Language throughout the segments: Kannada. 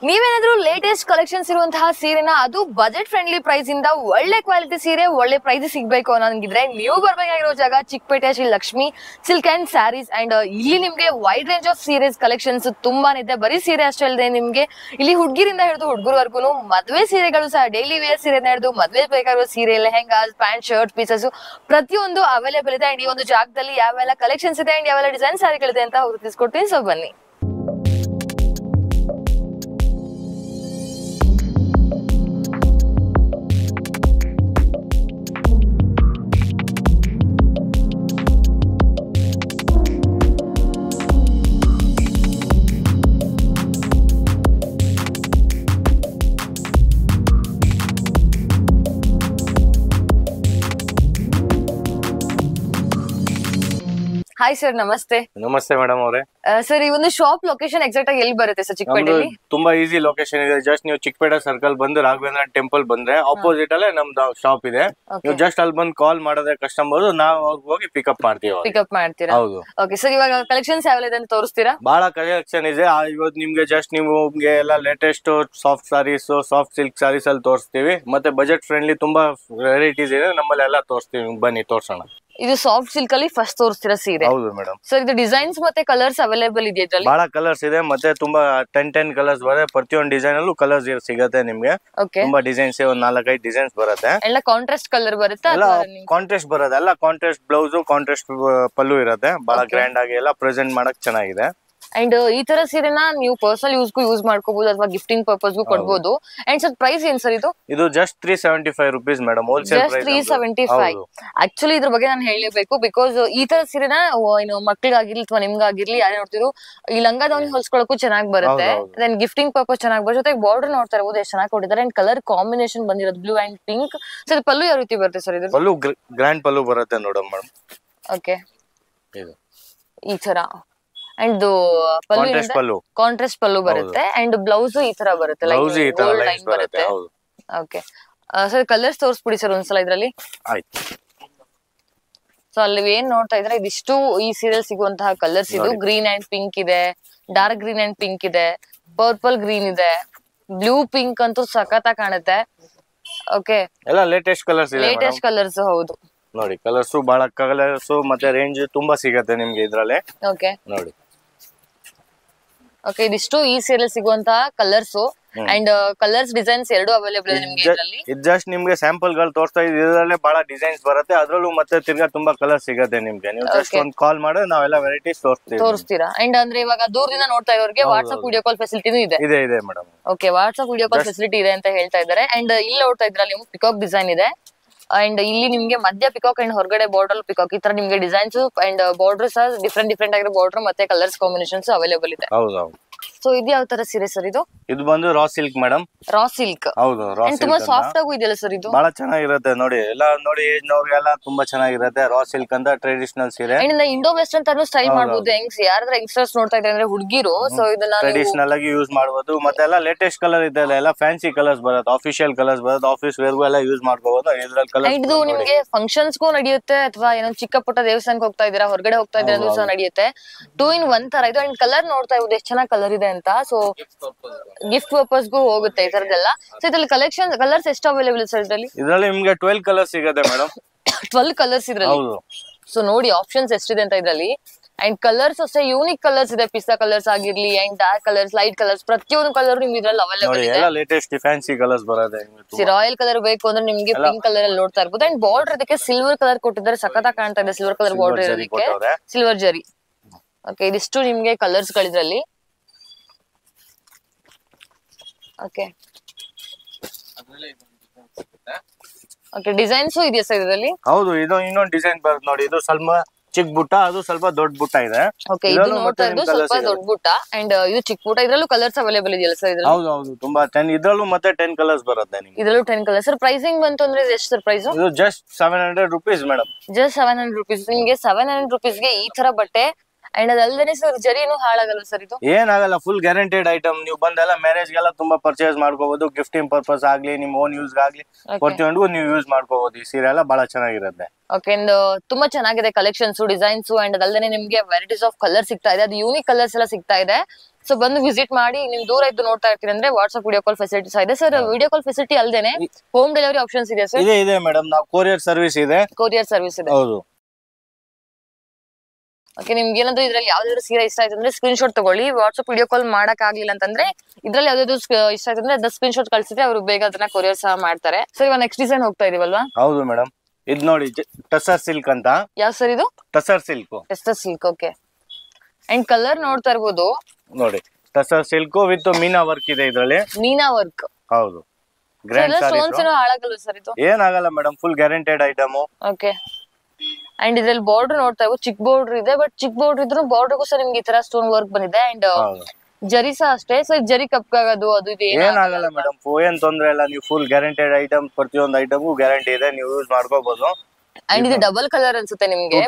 ನೀವೇನಾದ್ರೂ ಲೇಟೆಸ್ಟ್ ಕಲೆಕ್ಷನ್ಸ್ ಇರುವಂತಹ ಸೀರೆನ ಅದು ಬಜೆಟ್ ಫ್ರೆಂಡ್ಲಿ ಪ್ರೈಸ್ ಇಂದ ಒಳ್ಳೆ ಕ್ವಾಲಿಟಿ ಸೀರೆ ಒಳ್ಳೆ ಪ್ರೈಸ್ ಸಿಗ್ಬೇಕು ಅನ್ನೋಂಗಿದ್ರೆ ನೀವು ಬರ್ಬೇಕಾಗಿರೋ ಜಾಗ Chickpet Shri Lakshmi silk and sarees and ಇಲ್ಲಿ ನಿಮ್ಗೆ ವೈಡ್ ರೇಂಜ್ ಆಫ್ ಸೀರೆಸ್ ಕಲೆಕ್ಷನ್ಸ್ ತುಂಬಾನೇ ಇದೆ. ಬರೀ ಸೀರೆ ಅಷ್ಟೇ ಅಲ್ಲದೆ ನಿಮ್ಗೆ ಇಲ್ಲಿ ಹುಡುಗಿರಿಂದ ಹಿಡಿದು ಹುಡುಗರವರೆಗೂ ಮದ್ವೆ ಸೀರೆಗಳು ಸಹ ಡೈಲಿ ವೇರ್ ಸೀರೆನ ಹಿಡಿದು ಮದ್ವೆ ಬೇಕಾಗಿರೋ ಸೀರೆ ಲೆಹೆಂಗಾಸ್ ಪ್ಯಾಂಟ್ ಶರ್ಟ್ ಪೀಸಸ್ ಪ್ರತಿಯೊಂದು ಅವೈಲೇಬಲ್ ಇದೆ. ಅಂಡ್ ಈ ಒಂದು ಜಾಗದಲ್ಲಿ ಯಾವೆಲ್ಲ ಕಲೆಕ್ಷನ್ಸ್ ಇದೆ ಅಂಡ್ ಯಾವೆಲ್ಲ ಡಿಸೈನ್ ಸ್ಯಾರಿಗಳಿದೆ ಅಂತ ತಿಳಿಸ್ಕೊಡ್ತೀನಿ. ಸೊ ಬನ್ನಿ. ಹಾಯ್ ಸರ್, ನಮಸ್ತೆ. ನಮಸ್ತೆ ಮೇಡಮ್ ಅವರೇ. ಸರ್, ಈ ಒಂದು ಶಾಪ್ ಲೊಕೇಶನ್ ಎಕ್ಸಾಕ್ಟ್ ಆಗಿ ಎಲ್ಲಿ ಬರುತ್ತೆ ಸರ್? ಚಿಕ್ಕಪೇಟೆಯಲ್ಲಿ ತುಂಬಾ ಈಸಿ ಲೊಕೇಶನ್ ಇದೆ. ಜಸ್ಟ್ ನೀವು ಚಿಕ್ಕಪೇಟೆ ಸರ್ಕಲ್ ಬಂದು ರಾಘವೇಂದ್ರ ಟೆಂಪಲ್ ಬಂದ್ರೆ ಆಪೋಸಿಟ್ ಅಲ್ಲೇ ನಮ್ದು ಶಾಪ್ ಇದೆ. ನೀವು ಜಸ್ಟ್ ಅಲ್ಲಿ ಬಂದು ಕಾಲ್ ಮಾಡಿದ್ರೆ ಕಸ್ಟಮರ್ ನಾವು ಹೋಗಿ ಪಿಕಪ್ ಮಾಡ್ತೀವಿ. ಪಿಕಪ್ ಮಾಡ್ತೀರಾ? ಹೌದು. ಓಕೆ ಸರ್, ಇವಾಗ ಕಲೆಕ್ಷನ್ಸ್ ಯಾವೆಲ್ಲ ಇದೆ ಅಂತ ತೋರಿಸ್ತೀರಾ? ಬಹಳ ಕಲೆಕ್ಷನ್ ಇದೆ. ಇವತ್ತು ನಿಮ್ಗೆ ಜಸ್ಟ್ ನಿಮ್ಗೆ ಎಲ್ಲ latest soft sarees soft silk sarees ಅಲ್ಲಿ ತೋರಿಸ್ತೀವಿ. ಮತ್ತೆ ಬಜೆಟ್ ಫ್ರೆಂಡ್ಲಿ ತುಂಬಾ ವೆರೈಟೀಸ್ ಇದೆ ನಮ್ಮಲ್ಲಿ, ಎಲ್ಲ ತೋರಿಸ್ತೀವಿ. ಬನ್ನಿ ತೋರ್ಸೋಣ. ಇದು ಸಾಫ್ಟ್ ಸಿಲ್ಕ್ ಅಲ್ಲಿ ಫಸ್ಟ್ ತೋರಿಸ್ತೀರಾ ಸೀರೆ? ಹೌದು ಮೇಡಮ್. ಸರ್, ಇದು ಡಿಸೈನ್ಸ್ ಮತ್ತೆ ಕಲರ್ಸ್ ಅವೈಲೇಬಲ್ ಇದೆ ಇದ್ರಲ್ಲಿ? ಬಹಳ ಕಲರ್ಸ್ ಇದೆ. ಮತ್ತೆ ತುಂಬಾ 10 ಕಲರ್ಸ್ ಬರುತ್ತೆ. ಪ್ರತಿಯೊಂದು ಡಿಸೈನ್ ಅಲ್ಲೂ ಕಲರ್ಸ್ ಸಿಗುತ್ತೆ ನಿಮ್ಗೆ. ತುಂಬಾ ಡಿಸೈನ್ಸ್, ಒಂದ್ 4-5 ಡಿಸೈನ್ಸ್ ಬರುತ್ತೆ. ಎಲ್ಲ ಕಾಂಟ್ರಾಸ್ಟ್ ಕಲರ್ ಬರುತ್ತೆ? ಎಲ್ಲ ಕಾಂಟ್ರಾಸ್ಟ್ ಬರುತ್ತೆ. ಎಲ್ಲ ಕಾಂಟ್ರಾಸ್ಟ್ ಬ್ಲೌಸ್ ಕಾಂಟ್ರಾಸ್ಟ್ ಪಲ್ಲು ಇರುತ್ತೆ. ಬಹಳ ಗ್ರ್ಯಾಂಡ್ ಆಗಿ ಎಲ್ಲ ಪ್ರೆಸೆಂಟ್ ಮಾಡಕ್ ಚೆನ್ನಾಗಿದೆ. ಅಂಡ್ ಈ ತರ ಸೀರೆನ ನೀವು ಪರ್ಸನಲ್ ಯೂಸ್ ಮಾಡ್ಕೋಬಹುದು ಅಥವಾ ಗಿಫ್ಟಿಂಗ್ ಪರ್ಪಸ್ಗೂ ಕೊಡಬಹುದು. ಅಂಡ್ ಸರ್, ಪ್ರೈಸ್ ಏನ್ ಸರ್ ಇದು? ಇದು just 375 rupees madam, wholesale price. 375. Actually ಇದ್ರ ಬಗ್ಗೆ ನಾನು ಹೇಳಲೇಬೇಕು. ಬಿಕಾಸ್ ಈ ತರ ಸೀರೆನ ಏನು ಮಕ್ಳಿಗಾಗಿರ್ಲಿ ಅಥವಾ ನಿಮ್ಗಾಗಿರ್ಲಿ ಯಾರೇ ನೋಡ್ತಿದ್ರು ಈ ಲಂಗಾದವನಿ ಹೊಲ್ಸ್ಕೊಳಕ್ಕೂ ಚೆನ್ನಾಗಿ ಬರುತ್ತೆ. ದೆನ್ ಗಿಫ್ಟಿಂಗ್ ಪರ್ಪಸ್ ಚೆನ್ನಾಗಿ ಬರುತ್ತೆ. ಜೊತೆಗೆ ಬಾರ್ಡರ್ ನೋಡ್ತಾ ಇರಬಹುದು ಎಷ್ಟು ಚೆನ್ನಾಗಿ ಕೊಟ್ಟಿದ್ದಾರೆ. ಅಂಡ್ ಕಲರ್ ಕಾಂಬಿನೇಷನ್ ಬಂದಿರೋದು ಬ್ಲೂ ಅಂಡ್ ಪಿಂಕ್. ಸರ್, ಪಲ್ಲು ಯಾವ ರೀತಿ ಬರುತ್ತೆ ಸರ್? ಇದು ಪಲ್ಲು ಗ್ರ್ಯಾಂಡ್ ಪಲ್ಲು ಬರುತ್ತೆ ನೋಡಮ್ ಮೇಡಮ್. ಓಕೆ, ಈ ತರ. ಅಂಡ್ ಕಾಂಟ್ರಾಸ್ಟ್ ಪಲ್ಲು ಬರುತ್ತೆ. ಅಂಡ್ ಬ್ಲೌಸ್ ಈ ತರ ಬರುತ್ತೆ, ಲೈನ್ ಬರುತ್ತೆ. ಓಕೆ ಸರ್, ಕಲರ್ಸ್ ತೋರಿಸ್ಬಿಡಿ ಸರ್ ಒಂದ್ಸಲ ಇದ್ರಲ್ಲಿ. ಆಯ್ತು. ಸೊ ಅಲ್ಲಿ ಏನ್ ನೋಡ್ತಾ ಇದ್ರೆ ಇದಿಷ್ಟು ಈ ಸೀರಿಯಲ್ ಸಿಗುವಂತಹ ಕಲರ್ಸ್. ಇದು ಗ್ರೀನ್ ಅಂಡ್ ಪಿಂಕ್ ಇದೆ, ಡಾರ್ಕ್ ಗ್ರೀನ್ ಅಂಡ್ ಪಿಂಕ್ ಇದೆ, ಪರ್ಪಲ್ ಗ್ರೀನ್ ಇದೆ, ಬ್ಲೂ ಪಿಂಕ್ ಅಂತೂ ಸಖತ್ತಾಗಿ ಕಾಣುತ್ತೆ. ಓಕೆ, ಎಲ್ಲ ಲೇಟೆಸ್ಟ್ ಕಲರ್ಸ್ ಇದೆ. ಲೇಟೆಸ್ಟ್ ಕಲರ್ಸ್, ಹೌದು. ನೋಡಿ ಕಲರ್ಸ್ ಬಹಳ ಕಲರ್ಸ್ ಮತ್ತೆ ರೇಂಜ್ ತುಂಬಾ ಸಿಗುತ್ತೆ ನಿಮ್ಗೆ ಇದ್ರಲ್ಲಿ. ಓಕೆ ನೋಡಿ. ಓಕೆ, ಇದಿಷ್ಟು ಈ ಸೀರಿಯಲ್ ಸಿಗುವಂತಹ ಕಲರ್ಸ್. ಅಂಡ್ ಕಲರ್ಸ್ ಡಿಸೈನ್ಸ್ ಎರಡು ಅವೈಲೇಬಲ್ ಇದೆ ನಿಮ್ಗೆ ಇದರಲ್ಲಿ. ಇದು ಜಸ್ಟ್ ನಿಮ್ಗೆ ಸ್ಯಾಂಪಲ್ ಗಳು ತೋರಿಸ್ತಾ ಇದ್ದೀವಿ. ಇದರಲ್ಲೇ ಬಹಳ ಡಿಸೈನ್ಸ್ ಬರುತ್ತೆ. ಅದ್ರಲ್ಲೂ ಮತ್ತೆ ತಿರ್ಗಾ ತುಂಬಾ ಕಲರ್ ಸಿಗುತ್ತೆ ನಿಮ್ಗೆ. ನೀವು ಜಸ್ಟ್ ಒಂದು ಕಾಲ್ ಮಾಡಿದ್ರೆ ನಾವೆಲ್ಲ ವೆರೈಟೀಸ್ ತೋರಿಸ್ತೀರಾ. ಅಂಡ್ ಅಂದ್ರೆ ಇವಾಗ ದೂರದಿಂದ ನೋಡ್ತಾ ಇರೋರಿಗೆ ವಾಟ್ಸ್ಆಪ್ ವಿಡಿಯೋ ಕಾಲ್ ಫೆಸಿಲಿಟಿನೂ ಇದೆ. ಇದೆ madam. Okay, WhatsApp video call facility ಇದೆ ಅಂತ ಹೇಳ್ತಾ ಇದ್ದಾರೆ. ಅಂಡ್ ಇಲ್ಲಿ ನೋಡ್ತಾ ಇದ್ರಲ್ಲಿ ನೀವು ಪಿಕಾಕ್ ಡಿಸೈನ್ ಇದೆ. ಅಂಡ್ ಇಲ್ಲಿ ನಿಮ್ಗೆ ಮಧ್ಯ ಪಿಕಾಕ್ ಅಂಡ್ ಹೊರಗಡೆ ಬಾರ್ಡರ್ ಪಿಕಾಕ್, ಈ ತರ ನಿಮ್ಗೆ ಡಿಸೈನ್ಸ್ ಅಂಡ್ ಬಾರ್ಡರ್ ಸಹ ಡಿಫ್ರೆಂಟ್ ಆಗಿರೋ ಬಾರ್ಡರ್ ಮತ್ತೆ ಕಲರ್ಸ್ ಕಾಂಬಿನೇಷನ್ಸ್ ಅವೈಲೇಬಲ್ ಇದೆ. ಹೌದೌದು. ಸೊ ಇದು ಯಾವ ತರ ಸೀರೆ ಸರ್? ಇದು ಬಂದು raw silk madam. Raw silk. ಹೌದು, ರಾ ಸಿಲ್ಕ್. ತುಂಬಾ ಸಾಫ್ಟ್ ಆಗು ಇದೆಯಲ್ಲ ಸರ್? ಇದು ಬಹಳ ಚೆನ್ನಾಗಿರುತ್ತೆ. ನೋಡಿ ಎಲ್ಲ ನೋಡಿ ಏಜ್ ನವ್ರಿಗೆಲ್ಲ ತುಂಬಾ ಚೆನ್ನಾಗಿರುತ್ತೆ. ರಾ ಸಿಲ್ಕ್ ಅಂತ ಟ್ರೆಡಿಷನಲ್ ಸೀರೆ. ಅಂಡ್ ಇಂಡೋ ವೆಸ್ಟರ್ನ್ ತರನು ಸ್ಟೈಲ್ ಮಾಡಬಹುದು. ಯಾರಾದ್ರೂ ಯಂಗ್ಸ್ಟರ್ಸ್ ನೋಡ್ತಾ ಇದ್ದಾರೆ ಅಂದ್ರೆ ಹುಡುಗಿರು, ಸೊ ಇದನ್ನ ಟ್ರೆಡಿಷನಲ್ ಆಗಿ ಯೂಸ್ ಮಾಡಬಹುದು. ಮತ್ತೆ ಎಲ್ಲ ಲೇಟೆಸ್ಟ್ ಕಲರ್ ಇದೆ, ಎಲ್ಲ ಫ್ಯಾನ್ಸಿ ಕಲರ್ಸ್ ಬರುತ್ತೆ, ಆಫಿಷಿಯಲ್ ಕಲರ್ಸ್ ಬರುತ್ತೆ. ಆಫೀಸ್ ವೇರ್ಗೂ ಎಲ್ಲ ಯೂಸ್ ಮಾಡಬಹುದು. ಇದ್ರಲ್ಲಿ ಕಲರ್ ಇದು ನಿಮ್ಗೆ ಫಂಕ್ಷನ್ಸ್ಗೂ ನಡೆಯುತ್ತೆ ಅಥವಾ ಏನೋ ಚಿಕ್ಕ ಪುಟ್ಟ ದೇವಸ್ಥಾನಕ್ಕೆ ಹೋಗ್ತಾ ಇದೀರಾ, ಹೊರಗಡೆ ಹೋಗ್ತಾ ಇದ್ರೆ ಅದು ಸಹ ನಡೆಯುತ್ತೆ. 2 in 1 ತರ ಇದು. ಅಂಡ್ ಕಲರ್ ನೋಡ್ತಾ ಇರೋದು ಎಷ್ಟು ಚೆನ್ನಾಗಿ ಕಲರ್ ಇದೆ ಅಂತ. ಸೊ ಗಿಫ್ಟ್ ಪರ್ಪಸ್ಗೂ ಹೋಗುತ್ತೆ ಈ ತರದೆಲ್ಲ. ಸೊ ಇದ್ರಲ್ಲಿ ಕಲರ್ಸ್ ಎಷ್ಟು ಅವೈಲೇಬಲ್ ಸರ್ ಇದ್ರಲ್ಲಿ? ಇದರಲ್ಲಿ ನಿಮ್ಗೆ 12 ಕಲರ್ಸ್ ಸಿಗುತ್ತೆ ಮೇಡಮ್. 12 ಕಲರ್ಸ್ ಇದ್ರಲ್ಲಿ. ಸೊ ನೋಡಿ ಆಪ್ಷನ್ಸ್ ಎಷ್ಟಿದೆ ಅಂತ ಇದ್ರಲ್ಲಿ. ಅಂಡ್ ಕಲರ್ಸ್ ಅಷ್ಟೇ ಯೂನಿಕ್ ಕಲರ್ಸ್ ಇದೆ. ಪಿಸ್ತಾ ಕಲರ್ಸ್ ಆಗಿರ್ಲಿ and dark colours, light colours, ಪ್ರತಿಯೊಂದು ಕಲರ್ ನಿಮ್ಗೆ ಇದ್ರಲ್ಲಿ ಅವೈಲೇಬಲ್ ಇದೆ. ಎಲ್ಲ ಲೇಟೆಸ್ಟ್ ಫ್ಯಾನ್ಸಿ ಕಲರ್ಸ್ ಬರುತ್ತೆ. ರಾಯಲ್ ಕಲರ್ ಬೇಕು ಅಂದ್ರೆ ನಿಮ್ಗೆ ಪಿಂಕ್ ಕಲರ್ ಅಲ್ಲಿ ನೋಡ್ತಾ ಇರ್ಬೋದು. ಅಂಡ್ ಬಾರ್ಡರ್ ಇದಕ್ಕೆ ಸಿಲ್ವರ್ ಕಲರ್ ಕೊಟ್ಟಿದ್ದಾರೆ, ಸಖತ್ತಾಗಿ ಕಾಣ್ತಾ ಇದೆ ಸಿಲ್ವರ್ ಕಲರ್ ಬಾರ್ಡರ್ ಇರೋದಕ್ಕೆ. ಸಿಲ್ವರ್ ಜರಿ. ಓಕೆ, ಇದಿಷ್ಟು ನಿಮ್ಗೆ ಕಲರ್ಸ್ ಗಳಿದ್ರಲ್ಲಿ. ಓಕೆ ಓಕೆ, ಡಿಸೈನ್ಸ್ ಇದೆಯಾ ಸರ್ ಇದರಲ್ಲಿ? ಹೌದು, ಇದು ಇನ್ನೊಂದು ಡಿಸೈನ್ ಬರುತ್ತೆ ನೋಡಿ. ಇದು ಸ್ವಲ್ಪ ಚಿಕ್ಕ ಬುಟ್ಟ, ಅದು ಸ್ವಲ್ಪ ದೊಡ್ಡ ಬುಟ್ಟ ಇದೆ. ಓಕೆ, ಇದು ನೋಡ್ತಾ ಇರೋದು ಸ್ವಲ್ಪ ದೊಡ್ಡ ಬುಟ್ಟ ಅಂಡ್ ಇದು ಚಿಕ್ಕ ಬುಟ್ಟ. ಇದ್ರಲ್ಲೂ ಕಲರ್ಸ್ ಅವೈಲೇಬಲ್ ಇದೆಯಲ್ಲ ಸರ್ ಇದ್ರಲ್ಲಿ? ಹೌದು, ತುಂಬಾ 10 ಇದ್ರಲ್ಲೂ ಮತ್ತೆ 10 ಕಲರ್ಸ್ ಬರುತ್ತೆ ನಿಮಗೆ. ಇದ್ರಲ್ಲೂ 10 ಕಲರ್ಸ್. ಸರ್ ಪ್ರೈಸಿಂಗ್ ಬಂತು ಅಂದ್ರೆ ಎಷ್ಟು ಸರ್ ಪ್ರೈಸ್? ಇದು just 700 rupees madam. Just 700 rupees. ನಿಮಗೆ 700 rupees ಗೆ ಈ ತರ ಬಟ್ಟೆ ಅಂಡ್ ಅದಲ್ದೇನೆ ಸರ್ ಜರಿನೂ ಹಾಳಾಗಲ್ಲ ಸರ್ ಇದು? ಏನಾಗಲ್ಲ, ಫುಲ್ ಗ್ಯಾರಂಟೆಡ್ ಐಟಮ್. ನೀವು ಬಂದೆಲ್ಲ ಮ್ಯಾರೇಜ್ ಗೆಲ್ಲ ತುಂಬಾ ಪರ್ಚೇಸ್ ಮಾಡ್ಕೋಬಹುದು. ಗಿಫ್ಟಿಂಗ್ ಪರ್ಪಸ್ ಆಗ್ಲಿ, ನಿಮ್ ಓನ್ ಯೂಸ್ ಆಗ್ಲಿ, ಪ್ರತಿಯೊಂದು ನೀವು ಯೂಸ್ ಮಾಡ್ಕೋಬಹುದು. ಈ ಸೀರೆ ಎಲ್ಲ ಬಹಳ ಚೆನ್ನಾಗಿರುತ್ತೆ. ಓಕೆ, ತುಂಬಾ ಚೆನ್ನಾಗಿದೆ ಕಲೆಕ್ಷನ್ಸ್, ಡಿಸೈನ್ಸ್ ಅಂಡ್ ಅದಲ್ದೇನೆ ನಿಮ್ಗೆ ವೆರೈಟೀಸ್ ಆಫ್ ಕಲರ್ ಸಿಗ್ತಾ ಇದೆ. ಅದು ಯೂನಿಕ್ ಕಲರ್ಸ್ ಎಲ್ಲ ಸಿಗ್ತಾ ಇದೆ. ಸೊ ಬಂದು ವಿಸಿಟ್ ಮಾಡಿ, ನಿಮ್ ದೂರ ಇದ್ದು ನೋಡ್ತಾ ಇರ್ತೀರಿ ಅಂದ್ರೆ ವಾಟ್ಸ್ಆಪ್ ವಿಡಿಯೋ ಕಾಲ್ ಫೆಸಿಲಿಟೀಸ್ ಇದೆ ಸರ್. ವಿಡಿಯೋ ಕಾಲ್ ಫೆಸಿಲಿಟಿ ಅಲ್ದೇನೆ ಹೋಮ್ ಡೆಲಿವರಿ ಆಪ್ಷನ್ಸ್ ಇದೆ ಸರ್? ಇದೆ ಮೇಡಮ್, ನಾವು ಕೊರಿಯರ್ ಸರ್ವಿಸ್ ಇದೆ. ಕೊರಿಯರ್ ಸರ್ವಿಸ್ ಇದೆ. ಹೌದು. ಓಕೆ, ನಿಮ್ಗೆ ಏನಾದ್ರು ಇದ್ರಲ್ಲಿ ಯಾವ್ದಾದ್ರು ಸೀರೆ ಇಷ್ಟ ಆಯ್ತು ಅಂದ್ರೆ ಸ್ಕ್ರೀನ್ ಶಾಟ್ ತಗೊಳ್ಳಿ. ವಾಟ್ಸ್ಆಪ್ ವಿಡಿಯೋ ಕಾಲ್ ಮಾಡಕ್ ಆಗ್ಲಿಲ್ಲ ಅಂತಂದ್ರೆ ಇದ್ರಲ್ಲಿ ಯಾವ್ದಾದ್ರು ಇಷ್ಟ ಆಯ್ತು ಅಂದ್ರೆ ಅದನ್ನ ಸ್ಕ್ರೀನ್ ಶಾಟ್ ಕಳ್ಸಿದ್ರೆ ಅವರು ಬೇಗ ಅದನ್ನ ಕೊರಿಯರ್ ಸಹ ಮಾಡ್ತಾರೆ. ಸರ್ ಇವಾಗ ನೆಕ್ಸ್ಟ್ ಡಿಸೈನ್ ಹೋಗ್ತಾ ಇದೀವಲ್ವಾ? ಹೌದು ಮೇಡಮ್, ಇದ್ ನೋಡಿ ಟಸರ್ ಸಿಲ್ಕ್ ಅಂತ. ಯಾವ ಸರ್ ಇದು? Tussar silk. Tussar silk. Okay, and colour ನೋಡ್ತಾ ಇರ್ಬೋದು ನೋಡಿ, tussar silk with Meena work ಇದೆ ಇದ್ರಲ್ಲಿ. ಮೀನಾ ವರ್ಕ್. ಹೌದು, ಗ್ರ್ಯಾಂಡ್ ಸ್ಟೋನ್ಸ್ ಏನೋ ಹಾಳಾಗಲ್ಲ ಸರ್ ಇದು? ಏನಾಗಲ್ಲ madam, full guaranteed item. Okay, and ಇದ್ರಲ್ಲಿ ಬಾರ್ಡರ್ ನೋಡ್ತಾ ಇರ್ಬೋದು, ಚಿಕ್ ಬಾರ್ಡರ್ ಇದೆ. ಬಟ್ ಚಿಕ್ ಬಾರ್ಡರ್ ಇದ್ರು ಬಾರ್ಡರ್ಗೂ ಸಹ ನಿಮ್ಗೆ ಈ ತರ ಸ್ಟೋನ್ ವರ್ಕ್ ಬಂದಿದೆ. ಅಂಡ್ ಜರಿ ಸಹ ಅಷ್ಟೇ. ಸೊ ಜರಿ ಕಪ್ಪಾಗೋದು ಅದು ಇದು ಏನಾಗಲ್ಲ ಮೇಡಮ್, ಏನ್ ತೊಂದ್ರೆ ಇಲ್ಲ. ನೀವು ಫುಲ್ ಗ್ಯಾರಂಟೆಡ್ ಐಟಮ್, ಪ್ರತಿಯೊಂದು ಐಟಮ್ ಗ್ಯಾರಂಟಿ ಇದೆ, ನೀವು ಯೂಸ್ ಮಾಡ್ಕೋಬಹುದು. ಅಂಡ್ ಇದು ಡಬಲ್ ಕಲರ್ ಅನ್ಸುತ್ತೆ ನಿಮ್ಗೆ,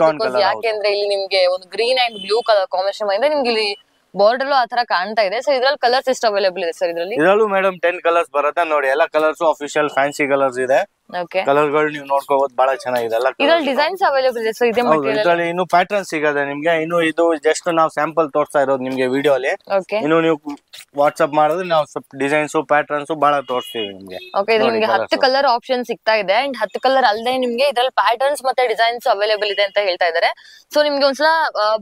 ಯಾಕೆಂದ್ರೆ ಇಲ್ಲಿ ನಿಮ್ಗೆ ಒಂದು green and blue colour combination ಬಂದಿದೆ. ನಿಮ್ಗೆ ಇಲ್ಲಿ ಬಾರ್ಡರ್ ಆತರ ಕಾಣ್ತಾ ಇದೆ. ಸೊ ಇದ್ರಲ್ಲಿ ಕಲರ್ಸ್ ಎಷ್ಟು ಅವೈಲೇಬಲ್ ಇದೆ ಸರ್? ಇದರಲ್ಲೂ ಮೇಡಮ್ 10 ಕಲರ್ಸ್ ಬರುತ್ತೆ ನೋಡಿ. ಎಲ್ಲ ಕಲರ್ಸ್ ಅಫಿಷಿಯಲ್ ಫ್ಯಾನ್ಸಿ ಕಲರ್ಸ್ ಇದೆ. ಓಕೆ, ಕಲರ್ ಗಳು ನೀವು ನೋಡ್ಕೋಬಹುದು, ಬಹಳ ಚೆನ್ನಾಗಿದೆ. ಎಲ್ಲ ಇದ್ರಲ್ಲಿ ಡಿಸೈನ್ಸ್ ಅವೈಲೇಬಲ್ ಇದೆ. ಸೊ ಇದೆ ಮೆಟೀರಿಯಲ್ ಇದ್ರಲ್ಲಿ ಇನ್ನು ಪ್ಯಾಟರ್ನ್ ಸಿಗದೆ ನಿಮ್ಗೆ. ಇನ್ನು ಇದು ಜಸ್ಟ್ ನಾವು ಸ್ಯಾಂಪಲ್ ತೋರಿಸ್ತಾ ಇರೋದು ನಿಮ್ಗೆ ವಿಡಿಯೋ ಅಲ್ಲಿ. ಓಕೆ, ಇನ್ನು ನೀವು ವಾಟ್ಸ್ಆಪ್ ಮಾಡಿದ್ರೆ ನಾವು ಸ್ವಲ್ಪ ಡಿಸೈನ್ಸ್ ಪ್ಯಾಟರ್ನ್ಸ್ ಬಹಳ ತೋರಿಸ್ತೀವಿ ನಿಮ್ಗೆ. ಓಕೆ, ಇದು ನಿಮ್ಗೆ 10 ಕಲರ್ ಆಪ್ಷನ್ ಸಿಗ್ತಾ ಇದೆ. ಅಂಡ್ 10 ಕಲರ್ ಅಲ್ಲದೆ ನಿಮ್ಗೆ ಇದ್ರಲ್ಲಿ ಪ್ಯಾಟರ್ನ್ಸ್ ಮತ್ತೆ ಡಿಸೈನ್ಸ್ ಅವೈಲೇಬಲ್ ಇದೆ ಅಂತ ಹೇಳ್ತಾ ಇದಾರೆ. ಸೊ ನಿಮ್ಗೆ ಒಂದ್ಸಲ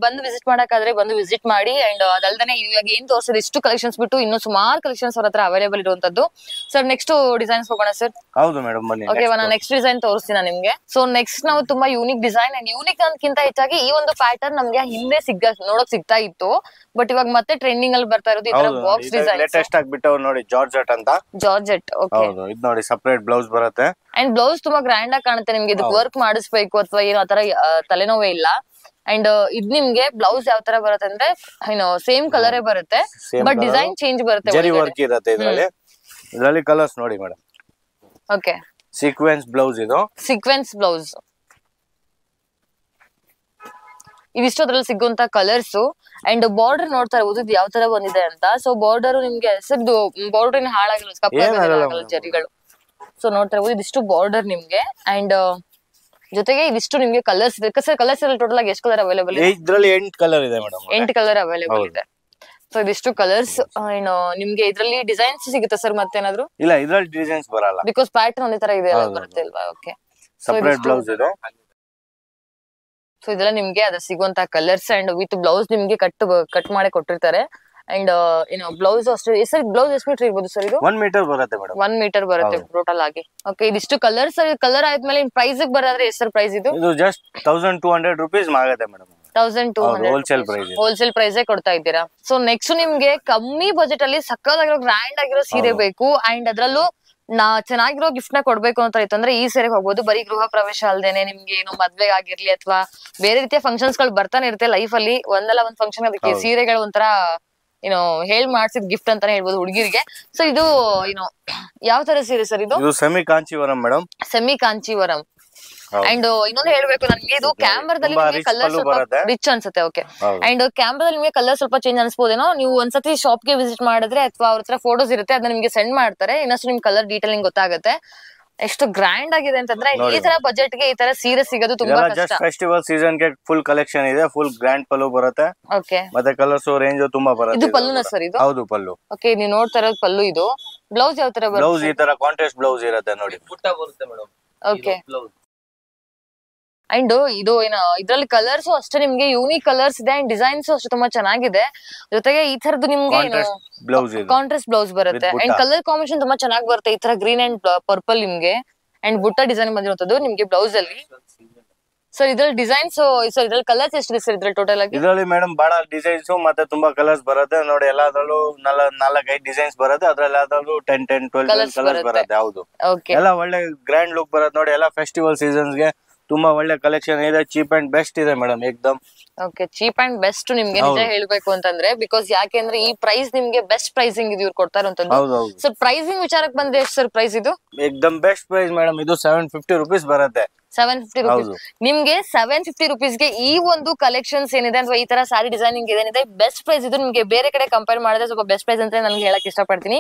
ಬಂದು ವಿಸಿಟ್ ಮಾಡಕ್ಕಾದ್ರೆ ಬಂದು ವಿಸಿಟ್ ಮಾಡಿ. ಅಂಡ್ ಅದಲ್ದೇನೆ ಇವಾಗ ಏನ್ ತೋರಿಸಿದ್ರೆ ಇಷ್ಟು ಕಲೆಕ್ಷನ್ಸ್ ಬಿಟ್ಟು ಇನ್ನೂ ಸುಮಾರು ಕಲೆಕ್ಷನ್ಸ್ ಅವ್ರ ಹತ್ರ ಅವೈಲೇಬಲ್ ಇರುವಂತದ್ದು. ಸರ್ ನೆಕ್ಸ್ಟ್ ಡಿಸೈನ್ಸ್ ಹೋಗೋಣ ಸರ್? ಹೌದು ಮೇಡಮ್, ಬನ್ನಿ. ಓಕೆ, ನಾನು ನೆಕ್ಸ್ಟ್ ಡಿಸೈನ್ ತೋರಿಸ್ತೀನಿ ನಿಮ್ಗೆ. ಸೊ ನೆಕ್ಸ್ಟ್ ನಾವು ತುಂಬಾ ಯೂನಿಕ್ ಡಿಸೈನ್, ಅಂಡ್ ಯೂನಿಕ್ ಅನ್ನಕ್ಕಿಂತ ಹೆಚ್ಚಾಗಿ ಈ ಒಂದು ಪ್ಯಾಟರ್ನ್ ನಮ್ಗೆ ಹಿಂದೆ ನೋಡಕ್ ಸಿಗ್ತಾ ಇತ್ತು. ಬಟ್ ಇವಾಗ ಮತ್ತೆ ಟ್ರೆಂಡಿಂಗ್ ಅಲ್ಲಿ ಬರ್ತಾ ಇರೋದು ಈ ತರ ಬಾಕ್ಸ್ ಡಿಸೈನ್. ಲೇಟೆಸ್ಟ್ ಆಗ್ಬಿಟ್ಟು ನೋಡಿ, ಜಾರ್ಜೆಟ್ ಅಂತ. ಜಾರ್ಜೆಟ್. ಓಕೆ, ಹೌದು. ಇದು ನೋಡಿ ಸಪರೇಟ್ ಬ್ಲೌಸ್ ಬರುತ್ತೆ. ಅಂಡ್ ಬ್ಲೌಸ್ ತುಂಬಾ ಗ್ರ್ಯಾಂಡ್ ಆಗಿ ಕಾಣುತ್ತೆ. ನಿಮ್ಗೆ ಇದಕ್ಕೆ ವರ್ಕ್ ಮಾಡಿಸ್ಬೇಕು ಅಥವಾ ಏನೋ ಆತರ ತಲೆನೋವೇ ಇಲ್ಲ. ಅಂಡ್ ಇದ್ ನಿಮ್ಗೆ ಬ್ಲೌಸ್ ಯಾವ ತರ ಬರುತ್ತೆ ಅಂದ್ರೆ ಏನೋ ಸೇಮ್ ಕಲರೇ ಬರುತ್ತೆ, ಬಟ್ ಡಿಸೈನ್ ಚೇಂಜ್ ಬರುತ್ತೆ. ಜರಿ ವರ್ಕ್ ಇರುತ್ತೆ ಇದರಲ್ಲಿ ಕಲರ್ಸ್ ನೋಡಿ ಮೇಡಮ್. ಓಕೆ, ಸೀಕ್ವೆನ್ಸ್ ಬ್ಲೌಸ್ ಇದು. Sequence blouse. ಇವಿಷ್ಟು ಅದ್ರಲ್ಲಿ ಸಿಗುವಂತ ಕಲರ್ಸ್. ಅಂಡ್ ಬಾರ್ಡರ್ ನೋಡ್ತಾ ಇರ್ಬೋದು ಇದು ಯಾವ ತರ ಬಂದಿದೆ ಅಂತ. ಸೊ ಬಾರ್ಡರ್ ನಿಮ್ಗೆ ಹೆಸರು ಬಾರ್ಡರ್ ಹಾಳಾಗಿಲ್ಲ, ಕಪ್ಪಾಗಲ್ಲ ಜರಿಗಳು. ಸೊ ನೋಡ್ತಾ ಇರ್ಬೋದು ಇದಿಷ್ಟು ಬಾರ್ಡರ್ ನಿಮ್ಗೆ. ಅಂಡ್ ಜೊತೆಗೆ ಇದಿಷ್ಟು ನಿಮ್ಗೆ ಕಲರ್ಸ್ ಇದೆ. ಸರ್ ಕಲರ್ಸ್ ಟೋಟಲ್ ಆಗಿ ಎಷ್ಟು ಕಲರ್ ಅವೈಲೇಬಲ್ ಇದೆ? ಇದ್ರಲ್ಲಿ 8 ಕಲರ್ ಇದೆ ಮೇಡಮ್. 8 ಕಲರ್ ಅವೈಲೇಬಲ್ ಇದೆ. ಸೊ ಇದಿಷ್ಟು ಕಲರ್ಸ್. ನಿಮ್ಗೆ ಇದ್ರಲ್ಲಿ ಡಿಸೈನ್ಸ್ ಸಿಗುತ್ತೆ ಸರ್ ಮತ್ತೇನಾದ್ರು? ಇಲ್ಲ, ಇದ್ರಲ್ಲಿ ಡಿಸೈನ್ಸ್ ಬರಲ್ಲ, ಬಿಕಾಸ್ ಪ್ಯಾಟರ್ನ್ ಒಂದೇ ತರ ಇದೆ ಬರುತ್ತೆ ಅಲ್ವಾ? ಓಕೆ, ಸಪರೇಟ್ ಬ್ಲೌಸ್ ಇದೆ. ಸೊ ಇದೆಲ್ಲ ನಿಮ್ಗೆ ಅದ್ರ ಸಿಗುವಂತ ಕಲರ್ಸ್. ಅಂಡ್ ವಿತ್ ಬ್ಲೌಸ್ ನಿಮ್ಗೆ ಕಟ್ ಮಾಡಿ ಕೊಟ್ಟಿರ್ತಾರೆ. ಅಂಡ್ ಏನೋ ಬ್ಲೌಸ್ ಅಷ್ಟೇ. ಸರ್ ಬ್ಲೌಸ್ ಎಷ್ಟು ಮೀಟರ್ ಇರ್ಬೋದು ಸರ್ ಇದು? 1 ಮೀಟರ್ ಬರುತ್ತೆ ಮೇಡಮ್. 1 ಮೀಟರ್ ಬರುತ್ತೆ ಟೋಟಲ್ ಆಗಿ. ಓಕೆ, ಇದಿಷ್ಟು ಕಲರ್ಸ್. ಕಲರ್ ಆದ್ಮೇಲೆ ಪ್ರೈಸ್ ಬರೋದ್ರೆ ಎಷ್ಟು ಸರ್ ಪ್ರೈಸ್ ಇದು? ಇದು ಜಸ್ಟ್ 1200 ರೂಪೀಸ್ ಆಗುತ್ತೆ ಮೇಡಮ್. 1200 ಹೋಲ್ಸೇಲ್ ಪ್ರೈಸ್ ಕೊಡ್ತಾ ಇದ್ದೀರಾ. ಸೊ ನೆಕ್ಸ್ಟ್ ನಿಮ್ಗೆ ಕಮ್ಮಿ ಬಜೆಟ್ ಅಲ್ಲಿ ಸಕ್ಕತ್ತಾಗಿರೋ ಗ್ರ್ಯಾಂಡ್ ಆಗಿರೋ ಸೀರೆ ಬೇಕು, ಅಂಡ್ ಅದ್ರಲ್ಲೂ ಚೆನ್ನಾಗಿರೋ ಗಿಫ್ಟ್ ನ ಕೊಡ್ಬೇಕು ಅಂತ ಇತ್ತು ಅಂದ್ರೆ ಈ ಸೀರೆಗೆ ಹೋಗ್ಬೋದು. ಬರೀ ಗೃಹ ಪ್ರವೇಶ ಅಲ್ದೇನೆ ನಿಮ್ಗೆ ಏನು ಮದ್ವೆ ಆಗಿರ್ಲಿ ಅಥವಾ ಬೇರೆ ರೀತಿಯ ಫಂಕ್ಷನ್ಸ್ ಗಳು ಬರ್ತಾನೆ ಇರುತ್ತೆ ಲೈಫ್ ಅಲ್ಲಿ. ಒಂದಲ್ಲ ಒಂದ್ ಫಂಕ್ಷನ್ ಅದಕ್ಕೆ ಸೀರೆಗಳು ಒಂಥರ ಏನೋ ಮಾಡ್ಸಿದ್ ಗಿಫ್ಟ್ ಅಂತಾನೆ ಹೇಳ್ಬೋದು ಹುಡುಗಿರಿಗೆ. ಸೊ ಇದು ಏನೋ ಯಾವ ತರ ಸೀರೆ ಸರ್ ಇದು? Semi Kanjeevaram madam. Semi Kanjeevaram. And ಇನ್ನೊಂದು ಹೇಳ್ಬೇಕು ನನ್ಗೆ, ಇದು ಕ್ಯಾಮ್ರಾದಲ್ಲಿ ಕಲರ್ ಸ್ವಲ್ಪ ರಿಚ್ ಅನ್ಸುತ್ತೆ. ಓಕೆ, ಅಂಡ್ ಕ್ಯಾಮ್ರಾದಲ್ಲಿ ನಿಮಗೆ ಕಲರ್ ಸ್ವಲ್ಪ ಚೇಂಜ್ ಅನ್ಸ್ಬೋದೇನೋ. ನೀವು ಒಂದ್ಸತಿ ಶಾಪ್ ಗೆ ವಿಸಿಟ್ ಮಾಡಿದ್ರೆ ಅಥವಾ ಅವ್ರ ಹತ್ರ ಫೋಟೋಸ್ ಇರುತ್ತೆ ಅದನ್ನ ನಿಮ್ಗೆ ಸೆಂಡ್ ಮಾಡ್ತಾರೆ, ಇನ್ನಷ್ಟು ನಿಮ್ ಕಲರ್ ಡೀಟೇಲಿಂಗ್ ಗೊತ್ತಾಗುತ್ತೆ. ಎಷ್ಟು ಗ್ರ್ಯಾಂಡ್ ಆಗಿದೆ ಅಂತಂದ್ರೆ ಈ ತರ ಬಜೆಟ್ ಗೆ ಈ ತರ ಸೀರೆ ಸಿಗೋದು ತುಂಬಾ ಕಷ್ಟ. ಫೆಸ್ಟಿವಲ್ ಸೀಸನ್ ಗೆ ಫುಲ್ ಕಲೆಕ್ಷನ್ ಇದೆ, ಫುಲ್ ಗ್ರ್ಯಾಂಡ್ ಪಲ್ಲು ಬರುತ್ತೆ. ಓಕೆ, ಮತ್ತೆ ಕಲರ್ಸ್ ರೇಂಜ್ ತುಂಬಾ ಬರುತ್ತೆ. ಇದು ಪಲ್ಲುನ ಸರ್ ಇದು? ಹೌದು, ಪಲ್ಲು. ಓಕೆ, ನೀವು ನೋಡ್ತಾ ಇರೋದು ಪಲ್ಲು. ಇದು ಬ್ಲೌಸ್ ಯಾವ ತರ ಬರುತ್ತೆ? ಬ್ಲೌಸ್ ಈ ತರ ಕಾಂಟ್ರಾಸ್ಟ್ ಬ್ಲೌಸ್ ಇರುತ್ತೆ ನೋಡಿ, ಬುಟ್ಟ ಬರುತ್ತೆ ಮೇಡಮ್. ಓಕೆ, ಅಂಡ್ ಇದು ಏನೋ ಇದ್ರಲ್ಲಿ ಕಲರ್ಸ್ ಅಷ್ಟೇ ನಿಮ್ಗೆ ಯೂನಿಕ್ ಕಲರ್ಸ್ ಇದೆ. ಅಂಡ್ ಡಿಸೈನ್ಸ್ ಅಷ್ಟೇ ತುಂಬಾ ಚೆನ್ನಾಗಿದೆ. ಜೊತೆಗೆ ಈ ತರದ್ದು ನಿಮ್ಗೆ ಕಾಂಟ್ರಾಸ್ಟ್ ಬ್ಲೌಸ್ ಬರುತ್ತೆ. ಅಂಡ್ ಕಲರ್ ಕಾಂಬಿನೇಷನ್ ತುಂಬಾ ಚೆನ್ನಾಗಿ ಬರುತ್ತೆ. ಈ ತರ ಗ್ರೀನ್ ಅಂಡ್ ಪರ್ಪಲ್ ನಿಮ್ಗೆ ಅಂಡ್ ಬುಟ್ಟ ಡಿಸೈನ್ ಬಂದಿರುವಂತದ್ದು ನಿಮ್ಗೆ ಬ್ಲೌಸ್ ಅಲ್ಲಿ. ಸರ್ ಇದ್ರಲ್ಲಿ ಡಿಸೈನ್ಸ್, ಸರ್ ಇದ್ರಲ್ಲಿ ಕಲರ್ಸ್ ಎಷ್ಟಿದೆ ಸರ್ ಇದ್ರಲ್ಲಿ ಟೋಟಲ್ ಆಗಿ? ಇದರಲ್ಲಿ ಮೇಡಮ್ ಬಹಳ ಡಿಸೈನ್ಸ್ ಮತ್ತೆ ತುಂಬಾ ಕಲರ್ಸ್ ಬರುತ್ತೆ ನೋಡಿ. ಎಲ್ಲಾದ್ರಲ್ಲೂ 4-5 ಡಿಸೈನ್ಸ್ ಬರುತ್ತೆ. ಅದ್ರಲ್ಲಿ ಯಾವ್ದಾದ್ರು 10-12 ಕಲರ್ಸ್ ಬರುತ್ತೆ. ಹೌದು, ಎಲ್ಲ ಒಳ್ಳೆ ಗ್ರ್ಯಾಂಡ್ ಲುಕ್ ಬರುತ್ತೆ ನೋಡಿ. ಎಲ್ಲ ಫೆಸ್ಟಿವಲ್ ಸೀಸನ್ಸ್ ಗೆ ತುಂಬಾ ಒಳ್ಳೆ ಕಲೆಕ್ಷನ್ ಇದೆ. ಚೀಪ್ ಅಂಡ್ ಬೆಸ್ಟ್ ಇದೆ ಮೇಡಮ್, ಏಕ್ದಮ್. ಓಕೆ, ಚೀಪ್ ಅಂಡ್ ಬೆಸ್ಟ್ ನಿಮ್ಗೆ ನಿಜ ಹೇಳ್ಬೇಕು ಅಂತಂದ್ರೆ. ಬಿಕಾಸ್ ಯಾಕೆಂದ್ರೆ ಈ ಪ್ರೈಸ್ ನಿಮ್ಗೆ ಬೆಸ್ಟ್ ಪ್ರೈಸಿಂಗ್ ಇದು ಇವ್ರು ಕೊಡ್ತಾ ಇರುವಂತದ್ದು. ಸರ್ ಪ್ರೈಸಿಂಗ್ ವಿಚಾರಕ್ಕೆ ಬಂದ್ರೆ ಎಷ್ಟು ಸರ್ ಪ್ರೈಸ್ ಇದು? ಏಕ್ದಮ್ ಬೆಸ್ಟ್ ಪ್ರೈಸ್ ಮೇಡಮ್. ಇದು 750 ರೂಪೀಸ್ ಬರುತ್ತೆ. 750 ರುಪೀಸ್. ನಿಮ್ಗೆ 750 ರುಪೀಸ್ಗೆ ಈ ಒಂದು ಕಲೆಕ್ಷನ್ಸ್ ಏನಿದೆ ಅಥವಾ ಈ ತರ ಸಾರಿ ಡಿಸೈನಿಂಗ್ ಏನಿದೆ ಬೆಸ್ಟ್ ಪ್ರೈಸ್ ಇದು. ನಿಮ್ಗೆ ಬೇರೆ ಕಡೆ ಕಂಪೇರ್ ಮಾಡಿದ್ರೆ ಸ್ವಲ್ಪ ಬೆಸ್ಟ್ ಪ್ರೈಸ್ ಅಂತ ನನಗೆ ಹೇಳಕ್ ಇಷ್ಟಪಡ್ತೀನಿ.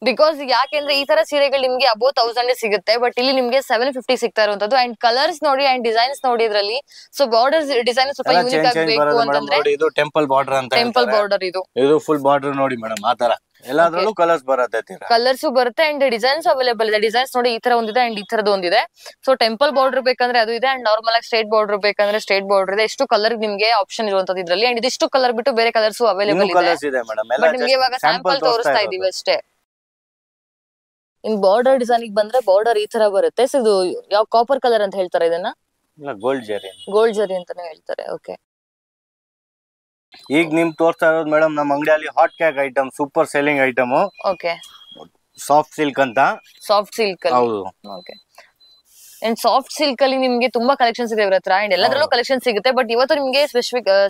ಬಿಕಾಸ್ ಯಾಕೆಂದ್ರೆ ಈ ತರ ಸೀರೆಗಳು ನಿಮ್ಗೆ ಅಬೌವ್ 1000 ಸಿಗುತ್ತೆ, ಬಟ್ ಇಲ್ಲಿ ನಿಮ್ಗೆ 750 ಸಿಗ್ತಾ ಇರುವಂತದ್ದು. ಅಂಡ್ ಕಲರ್ಸ್ ನೋಡಿ ಅಂಡ್ ಡಿಸೈನ್ಸ್ ನೋಡಿ ಇದ್ರಲ್ಲಿ. ಸೊ ಬಾರ್ಡರ್ ಡಿಸೈನ್ ಸ್ವಲ್ಪ ಯೂನಿಕ್ ಆಗಬೇಕು ಅಂತಂದ್ರೆ ಇದು ಟೆಂಪಲ್ ಬಾರ್ಡರ್ ಅಂತ, ಟೆಂಪಲ್ ಬಾರ್ಡರ್ ಇದು ಫುಲ್ ಬಾರ್ಡರ್ ನೋಡಿ ಮೇಡಮ್. ಆ ತರ ಎಲ್ಲಾದ್ರಲ್ಲೂ ಕಲರ್ಸ್ ಬರುತ್ತೆ, ಕಲರ್ಸ್ ಬರುತ್ತೆ ಅಂಡ್ ಡಿಸೈನ್ಸ್ ಅವೈಲೇಬಲ್ ಇದೆ. ಡಿಸೈನ್ಸ್ ನೋಡಿ ಈ ತರ ಒಂದಿದೆ ಅಂಡ್ ಈ ತರದ್ದು ಒಂದಿದೆ. ಸೊ ಟೆಂಪಲ್ ಬಾರ್ಡರ್ ಬೇಕಂದ್ರೆ ಅದು ಇದೆ ಅಂಡ್ ನಾರ್ಮಲ್ ಆಗಿ ಸ್ಟ್ರೇಟ್ ಬಾರ್ಡರ್ ಬೇಕಂದ್ರೆ ಸ್ಟ್ರೇಟ್ ಬಾರ್ಡರ್ ಇದೆ. ಎಷ್ಟು ಕಲರ್ ನಿಮ್ಗೆ ಆಪ್ಷನ್ ಇರುವಂತದ್ದು ಇದ್ರಲ್ಲಿ. ಅಂಡ್ ಇದಿಷ್ಟು ಕಲರ್ ಬಿಟ್ಟು ಬೇರೆ ಕಲರ್ಸ್ ಅವೈಲೇಬಲ್ ಇದೆ. ಬಟ್ ನಿಮ್ಗೆ ಇವಾಗ ಸ್ಯಾಂಪಲ್ ತೋರಿಸ್ತಾ ಇದೀವಿ ಅಷ್ಟೇ. ಇನ್ ಬಾರ್ಡರ್ ಡಿಸೈನ್ ಬಂದ್ರೆ ಬಾರ್ಡರ್ ಈ ತರ ಬರುತ್ತೆ. ಸೊ ಇದು ಯಾವ ಕಾಪರ್ ಕಲರ್ ಅಂತ ಹೇಳ್ತಾರೆ ಇದನ್ನ? ಗೋಲ್ಡ್ ಜರಿ, ಗೋಲ್ಡ್ ಜರಿ ಅಂತಾನೆ ಹೇಳ್ತಾರೆ. ಓಕೆ, ಈಗ ನಿಮ್ ತೋರಿಸ್ತಾ ಇರೋದು ಮೇಡಮ್ ನಮ್ಮ ಅಂಗಡಿಯಲ್ಲಿ hot cake item, super selling item. Okay, soft silk ಅಂತ. ಸಾಫ್ಟ್ ಸಿಲ್ಕ್, ಹೌದು. ಓಕೆ, ಅಂಡ್ ಸಾಫ್ಟ್ ಸಿಲ್ಕ್ ಅಲ್ಲಿ ನಿಮ್ಗೆ ತುಂಬಾ ಕಲೆಕ್ಷನ್ಸ್ ಇದೆ ಇವ್ರ ಹತ್ರ ಅಂಡ್ ಎಲ್ಲದರಲ್ಲೂ ಕಲೆಕ್ಷನ್ ಸಿಗುತ್ತೆ. ಬಟ್ ಇವತ್ತು ನಿಮ್ಗೆ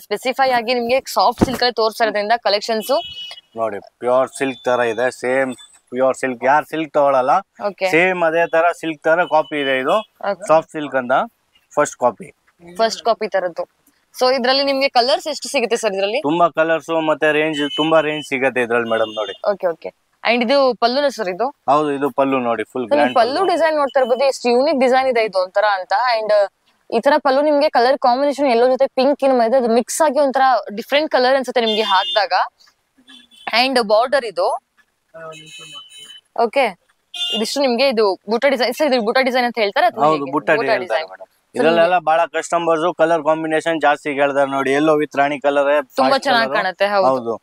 ಸ್ಪೆಸಿಫೈ ಆಗಿ ನಿಮ್ಗೆ ಸಾಫ್ಟ್ ಸಿಲ್ಕ್ ಅಲ್ಲಿ ತೋರಿಸ್ತಾ ಇರೋದ್ರಿಂದ ಕಲೆಕ್ಷನ್ಸ್ ನೋಡಿ ಪ್ಯೂರ್ ಸಿಲ್ಕ್ ತರ ಇದೆ. ಸೇಮ್ ಪ್ಯೂರ್ ಸಿಲ್ಕ್, ಯಾರು ಸಿಲ್ಕ್ ತಗೊಳಲ್ಲ ಸೇಮ್ ಅದೇ ತರ ಸಿಲ್ಕ್ ತರ ಕಾಪಿ ಇದೆ ಇದು. ಸಾಫ್ಟ್ ಸಿಲ್ಕ್ ಅಂತ ಫಸ್ಟ್ ಕಾಪಿ ತರದ್ದು. ಸೊ ಇದ್ರಲ್ಲಿ ನಿಮ್ಗೆ ಕಲರ್ಸ್ ಎಷ್ಟು ಸಿಗುತ್ತೆ ಸರ್? ಇದ್ರಲ್ಲಿ ತುಂಬಾ ಕಲರ್ಸ್ ಮತ್ತೆ ತುಂಬಾ ರೇಂಜ್ ಸಿಗುತ್ತೆ ಇದ್ರಲ್ಲಿ ಮೇಡಮ್ ನೋಡಿ. ಓಕೆ ಓಕೆ, ಅಂಡ್ ಇದು ಪಲ್ಲುನ ಸರ್? ಇದು ಹೌದು, ಇದು ಪಲ್ಲು ನೋಡಿ, ಫುಲ್ ಗ್ರ್ಯಾಂಡ್ ಪಲ್ಲು ಡಿಸೈನ್ ನೋಡ್ತಾ ಇರ್ಬೋದು. ಎಷ್ಟು ಯೂನಿಕ್ ಡಿಸೈನ್ ಇದೆ ಇದು ಒಂಥರ ಅಂತ. ಅಂಡ್ ಈ ತರ ಪಲ್ಲು ನಿಮ್ಗೆ ಕಲರ್ ಕಾಂಬಿನೇಷನ್ ಎಲ್ಲೋ ಜೊತೆ ಪಿಂಕ್ ಇನ್ ಅದು ಮಿಕ್ಸ್ ಆಗಿ ಒಂಥರ ಡಿಫ್ರೆಂಟ್ ಕಲರ್ ಅನ್ಸುತ್ತೆ ನಿಮ್ಗೆ ಹಾಕಿದಾಗ. ಅಂಡ್ ಬಾರ್ಡರ್ ಇದು. ಓಕೆ, ಇದಿಷ್ಟು ನಿಮ್ಗೆ ಇದು ಬುಟ್ಟ ಡಿಸೈನ್. ಸರ್ ಇದು ಬುಟ್ಟ ಡಿಸೈನ್ ಅಂತ ಹೇಳ್ತಾರೆ? ಹೌದು, ಬುಟ್ಟ ಡಿಸೈನ್. ಇದರಲ್ಲೆಲ್ಲ ಬಹಳ ಕಸ್ಟಮರ್ಸ್ ಕಲರ್ ಕಾಂಬಿನೇಷನ್ ಜಾಸ್ತಿ ಕೇಳ್ತಾರೆ ನೋಡಿ. ಎಲ್ಲೋ ವಿತ್ ರಾಣಿ ಕಲರ್ ತುಂಬಾ ಚೆನ್ನಾಗಿ ಕಾಣುತ್ತೆ. ಹೌದು,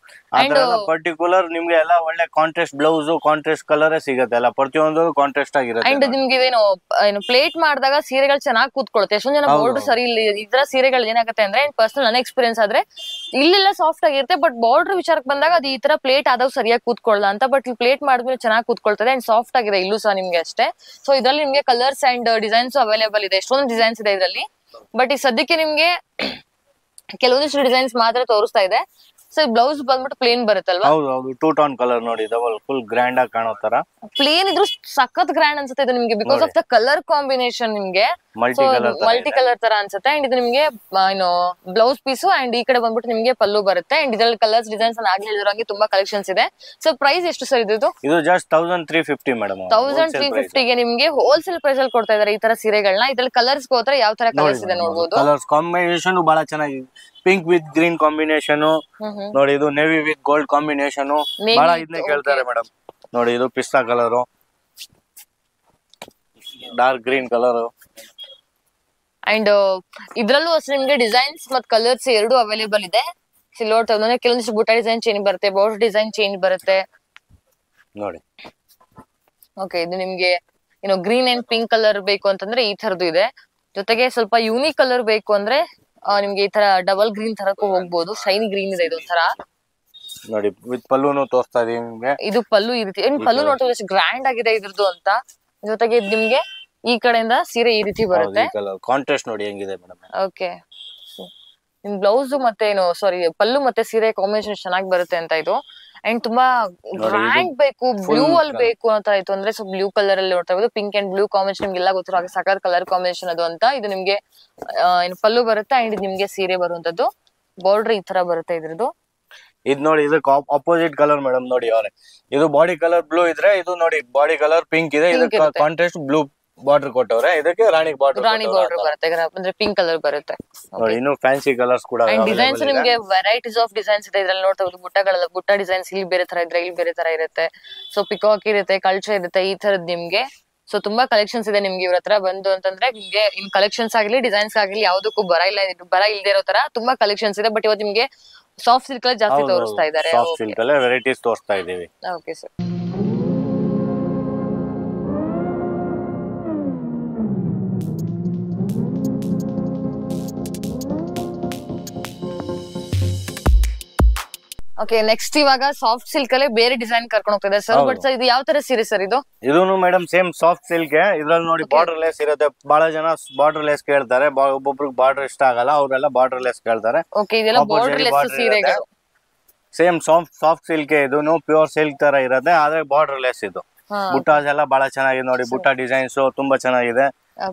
ಪರ್ಟಿಕ್ಯುಲರ್ ನಿಮ್ಗೆ ಎಲ್ಲ ಒಳ್ಳೆ ಕಾಂಟ್ರಾಸ್ಟ್ ಬ್ಲೌಸ್, ಕಾಂಟ್ರಾಸ್ಟ್ ಕಲರ್ ಸಿಗುತ್ತೆ. ಎಲ್ಲ ಪ್ರತಿಯೊಂದು ಕಾಂಟ್ರಾಸ್ಟ್ ಆಗಿರುತ್ತೆ. ಅಂಡ್ ನಿಮ್ಗೆ ಏನು ಪ್ಲೇಟ್ ಮಾಡಿದಾಗ ಸೀರೆಗಳು ಚೆನ್ನಾಗಿ ಕೂತ್ಕೊಳ್ಳುತ್ತೆ. ಎಷ್ಟೊಂದ್ ಜನ ಬಾರ್ಡರ್ ಸರಿ ಇಲ್ಲ ಇದ್ರ ಸೀರೆಗಳು ಏನಾಗುತ್ತೆ ಅಂದ್ರೆ ಪರ್ಸನಲ್ ನನ್ನ ಎಕ್ಸ್ಪೀರಿಯನ್ಸ್ ಆದ್ರೆ ಇಲ್ಲೆಲ್ಲ ಸಾಫ್ಟ್ ಆಗಿರುತ್ತೆ, ಬಟ್ ಬಾರ್ಡರ್ ವಿಚಾರಕ್ಕೆ ಬಂದಾಗ ಅದು ಈ ತರ ಪ್ಲೇಟ್ ಆದಾಗ ಸರಿಯಾಗಿ ಕೂತ್ಕೊಳ್ಳಲ್ಲ ಅಂತ. ಬಟ್ ಇಲ್ಲಿ ಪ್ಲೇಟ್ ಮಾಡಿದ್ಮೇಲೆ ಚೆನ್ನಾಗಿ ಕೂತ್ಕೊಳ್ತದೆ ಅಂಡ್ ಸಾಫ್ಟ್ ಆಗಿದೆ ಇಲ್ಲೂ ಸಹ ನಿಮ್ಗೆ ಅಷ್ಟೇ. ಸೊ ಇದ್ರಲ್ಲಿ ನಿಮ್ಗೆ ಕಲರ್ಸ್ ಅಂಡ್ ಡಿಸೈನ್ಸ್ ಅವೈಲೇಬಲ್ ಇದೆ. ಎಷ್ಟೊಂದು ಡಿಸೈನ್ಸ್ ಇದೆ ಇದರಲ್ಲಿ. ಬಟ್ ಈ ಸದ್ಯಕ್ಕೆ ನಿಮ್ಗೆ ಕೆಲವೊಂದಿಷ್ಟು ಡಿಸೈನ್ಸ್ ಮಾತ್ರ ತೋರಿಸ್ತಾ ಇದೆ. ಸೊ ಬ್ಲೌಸ್ ಬಂದ್ಬಿಟ್ಟು ಪ್ಲೇನ್ ಬರುತ್ತಲ್ವಾ? ಹೌದು ಹೌದು, 2 ಟೋನ್ ಕಲರ್ ನೋಡಿ, ಫುಲ್ ಗ್ರ್ಯಾಂಡ್ ಆಗಿ ಕಾಣೋ ತರ. ಪ್ಲೇನ್ ಇದ್ರು ಸಖತ್ ಗ್ರ್ಯಾಂಡ್ ಅನ್ಸುತ್ತೆ ಇದು ನಿಮ್ಗೆ, because of the colour combination. ನಿಮ್ಗೆ ಮಲ್ಟಿ ಕಲರ್ ತರ ಅನ್ಸುತ್ತೆ. ಅಂಡ್ ಇದು ನಿಮ್ಗೆ ಏನು ಬ್ಲೌಸ್ ಪೀಸು ಅಂಡ್ ಈ ಕಡೆ ಬಂದ್ಬಿಟ್ಟು ನಿಮ್ಗೆ ಪಲ್ಲು ಬರುತ್ತೆ. ಅಂಡ್ ಇದ್ರಲ್ಲಿ ಕಲರ್ಸ್ ಡಿಸೈನ್ಸ್ ಆಗಿ ಹೇಳಿದ್ರಂಗೆ ತುಂಬಾ ಕಲೆಕ್ಷನ್ಸ್ ಇದೆ. ಸೊ ಪ್ರೈಸ್ ಎಷ್ಟು ಸರ್ ಇದು? ಇದು ಜಸ್ಟ್ 1350 ಮೇಡಮ್. 1350 ಗೆ ನಿಮ್ಗೆ ಹೋಲ್ಸೇಲ್ ಪ್ರೈಸ್ ಅಲ್ಲಿ ಕೊಡ್ತಾ ಇದಾರೆ ಈ ತರ ಸೀರೆಗಳನ್ನ. ಇದ್ರಲ್ಲಿ ಕಲರ್ಸ್ ಹೋದ್ರೆ ಯಾವ ತರ ಕಲರ್ಸ್ ಇದೆ ನೋಡಬಹುದು. ಕಲರ್ಸ್ ಕಾಂಬಿನೇಷನ್ ಬಹಳ ಚೆನ್ನಾಗಿದೆ. ಪಿಂಕ್ ವಿತ್ ಗ್ರೀನ್ ಕಾಂಬಿನೇಷನ್ ನೋಡಿ, ಇದು ನೇವಿ ವಿತ್ ಗೋಲ್ಡ್ ಕಾಂಬಿನೇಷನ್ ಬಹಳ ಇದನ್ನೇ ಕೇಳ್ತಾರೆ ಮೇಡಮ್ ನೋಡಿ. ಇದು ಪಿಸ್ತಾ colour, dark green colour. And ಇದ್ರಲ್ಲೂ ಅಷ್ಟೇ ನಿಮ್ಗೆ ಡಿಸೈನ್ಸ್ ಮತ್ ಕಲರ್ಸ್ ಎರಡು ಅವೈಲೇಬಲ್ ಇದೆ. ಸಿಲ್ವರ್ ಕೆಲವೊಂದಿಷ್ಟು ಬುಟ್ಟ ಡಿಸೈನ್ ಚೇಂಜ್ ಬರುತ್ತೆ, ಬಾರ್ಡರ್ ಡಿಸೈನ್ ಚೇಂಜ್ ಬರುತ್ತೆ ನೋಡಿ. ಓಕೆ, ಇದು ನಿಮ್ಗೆ ಏನೋ ಗ್ರೀನ್ ಅಂಡ್ ಪಿಂಕ್ ಕಲರ್ ಬೇಕು ಅಂತಂದ್ರೆ ಈ ತರದ್ದು ಇದೆ. ಜೊತೆಗೆ ಸ್ವಲ್ಪ ಯೂನಿಕ್ ಕಲರ್ ಬೇಕು ಅಂದ್ರೆ ನಿಮ್ಗೆ ಈ ತರ ಡಬಲ್ ಗ್ರೀನ್ ತರಕ್ಕೂ ಹೋಗ್ಬೋದು. ಶೈನಿ ಗ್ರೀನ್ ಇದೆ ಇದೊಂಥರ ನೋಡಿ. ವಿತ್ ಪಲ್ಲುನು ತೋರಿಸ್ತಾ ಇದೀನಿ ನಿಮ್ಗೆ. ಇದು ಪಲ್ಲು ಈ ರೀತಿ ಪಲ್ಲು ನೋಡ್ತಾ ಎಷ್ಟು ಗ್ರ್ಯಾಂಡ್ ಆಗಿದೆ ಇದ್ರದ್ದು ಅಂತ. ಜೊತೆಗೆ ನಿಮ್ಗೆ ಈ ಕಡೆಯಿಂದ ಸೀರೆ ಈ ರೀತಿ ಬರುತ್ತೆ. ಕಾಂಟ್ರಾಸ್ಟ್ ನೋಡಿ ಹೆಂಗಿದೆ ಮೇಡಮ್. ಓಕೆ, ನಿಮ್ ಬ್ಲೌಸ್ ಮತ್ತೆ ಏನು ಸಾರಿ ಪಲ್ಲು ಮತ್ತೆ ಸೀರೆ ಕಾಂಬಿನೇಷನ್ ಚೆನ್ನಾಗಿ ಬರುತ್ತೆ ಅಂತ ಇದು. ಅಂಡ್ ತುಂಬಾ ಗ್ರ್ಯಾಂಡ್ ಬೇಕು, ಬ್ಲೂ ಅಲ್ಲಿ ಬೇಕು ಅಂತ ಆಯ್ತು ಅಂದ್ರೆ ಸೊ ಬ್ಲೂ ಕಲರ್ ಅಲ್ಲಿ ನೋಡ್ತಾ ಇರೋದು. ಪಿಂಕ್ ಅಂಡ್ ಬ್ಲೂ ಕಾಂಬಿನೇಷನ್ ನಿಮ್ಗೆಲ್ಲ ಗೊತ್ತಿರೋ ಹಾಗೆ ಸಖತ್ ಕಲರ್ ಕಾಂಬಿನೇಷನ್ ಅದು ಅಂತ. ಇದು ನಿಮ್ಗೆ ಏನು ಪಲ್ಲು ಬರುತ್ತೆ ಅಂಡ್ ನಿಮ್ಗೆ ಸೀರೆ ಬರುವಂತದ್ದು. ಬಾರ್ಡರ್ ಈ ತರ ಬರುತ್ತೆ ಇದ್ರದ್ದು. ಇದು ನೋಡಿ, ಇದಕ್ಕೆ ಅಪೋಸಿಟ್ ಕಲರ್ ಮೇಡಮ್ ನೋಡಿ. ಅವ್ರೆ ಇದು ಬಾಡಿ ಕಲರ್ ಬ್ಲೂ ಇದ್ರೆ, ಇದು ನೋಡಿ ಬಾಡಿ ಕಲರ್ ಪಿಂಕ್ ಇದೆ. ಇದಕ್ಕೆ ಕಾಂಟ್ರಾಸ್ಟ್ ಬ್ಲೂ ಬಾರ್ಡರ್ ಕೊಟ್ಟವ್ರೆ. ಇದಕ್ಕೆ ರಾಣಿ ಬಾರ್ಡರ್ ಬರುತ್ತೆ ಅಂದ್ರೆ ಪಿಂಕ್ ಕಲರ್ ಬರುತ್ತೆ. ಇನ್ನು ಫ್ಯಾನ್ಸಿ ಕಲರ್ಸ್ ಕೂಡ ಡಿಸೈನ್ಸ್ ನಿಮ್ಗೆ ವೆರೈಟೀಸ್ ಆಫ್ ಡಿಸೈನ್ಸ್ ಇದೆ ಇದ್ರಲ್ಲಿ ನೋಡ್ತಾ ಇರೋದು. ಬುಟ್ಟ ಡಿಸೈನ್ಸ್ ಇಲ್ಲಿ ಬೇರೆ ತರ ಇದ್ರೆ ಇಲ್ಲಿ ಬೇರೆ ತರ ಇರುತ್ತೆ. ಸೊ ಪಿಕಾಕ್ ಇರುತ್ತೆ, ಕಲ್ಚರ್ ಇರುತ್ತೆ, ಈ ತರದ್ ನಿಮ್ಗೆ. ಸೊ ತುಂಬಾ ಕಲೆಕ್ಷನ್ಸ್ ಇದೆ ನಿಮ್ಗೆ ಇವ್ರ ಹತ್ರ ಬಂದು ಅಂತಂದ್ರೆ. ನಿಮ್ಗೆ ಇನ್ ಕಲೆಕ್ಷನ್ಸ್ ಆಗ್ಲಿ ಡಿಸೈನ್ಸ್ ಆಗ್ಲಿ ಯಾವ್ದಕ್ಕೂ ಬರ ಇಲ್ದೇ ಇರೋ ತರ ತುಂಬಾ ಕಲೆಕ್ಷನ್ಸ್ ಇದೆ. ಬಟ್ ಇವತ್ತು ನಿಮ್ಗೆ ಸಾಫ್ಟ್ ಸಿಲ್ಕ್ ಅಲ್ಲಿ ಜಾಸ್ತಿ ತೋರಿಸ್ತಾ ಇದ್ದಾರೆ. ಸಾಫ್ಟ್ ಸಿಲ್ಕ್ ಅಲ್ಲಿ ವೆರೈಟೀಸ್ ತೋರಿಸ್ತಾ ಇದೀವಿ. Okay sir. ಓಕೆ, ನೆಕ್ಸ್ಟ್ ಇವಾಗ ಸಾಫ್ಟ್ ಸಿಲ್ಕ್ ಅಲ್ಲೇ ಬೇರೆ ಡಿಸೈನ್ ಕರ್ಕೊಂಡು ಹೋಗ್ತಿದೆ ಸರ್. ಬಟ್ ಸರ್ ಇದು ಯಾವ ತರ ಸೀರೆ ಸರ್ ಇದು? ಇದೂನು ಮೇಡಮ್ ಸೇಮ್ ಸಾಫ್ಟ್ ಸಿಲ್ಕ್. ಇದ್ರಲ್ಲಿ ನೋಡಿ ಬಾರ್ಡರ್ ಲೆಸ್ ಇರುತ್ತೆ. ಬಹಳ ಜನ ಬಾರ್ಡರ್ ಲೆಸ್ ಕೇಳ್ತಾರೆ, ಒಬ್ಬೊಬ್ರಿಗೆ ಬಾರ್ಡರ್ ಇಷ್ಟ ಆಗಲ್ಲ, ಅವರೆಲ್ಲ ಬಾರ್ಡರ್ ಲೆಸ್ ಕೇಳ್ತಾರೆ. ಓಕೆ, ಇದೆಲ್ಲ ಬಾರ್ಡರ್ ಲೆಸ್ ಸೀರೆಗಳು. Same soft silk. ಇದೂನು ಪ್ಯೂರ್ ಸಿಲ್ಕ್ ತರ ಇರುತ್ತೆ, ಆದ್ರೆ ಬಾರ್ಡರ್ ಲೆಸ್. ಇದು ಬುಟ್ಟಾಸ್ ಎಲ್ಲ ಬಹಳ ಚೆನ್ನಾಗಿದೆ ನೋಡಿ. ಬುಟ್ಟ ಡಿಸೈನ್ಸ್ ತುಂಬಾ ಚೆನ್ನಾಗಿದೆ.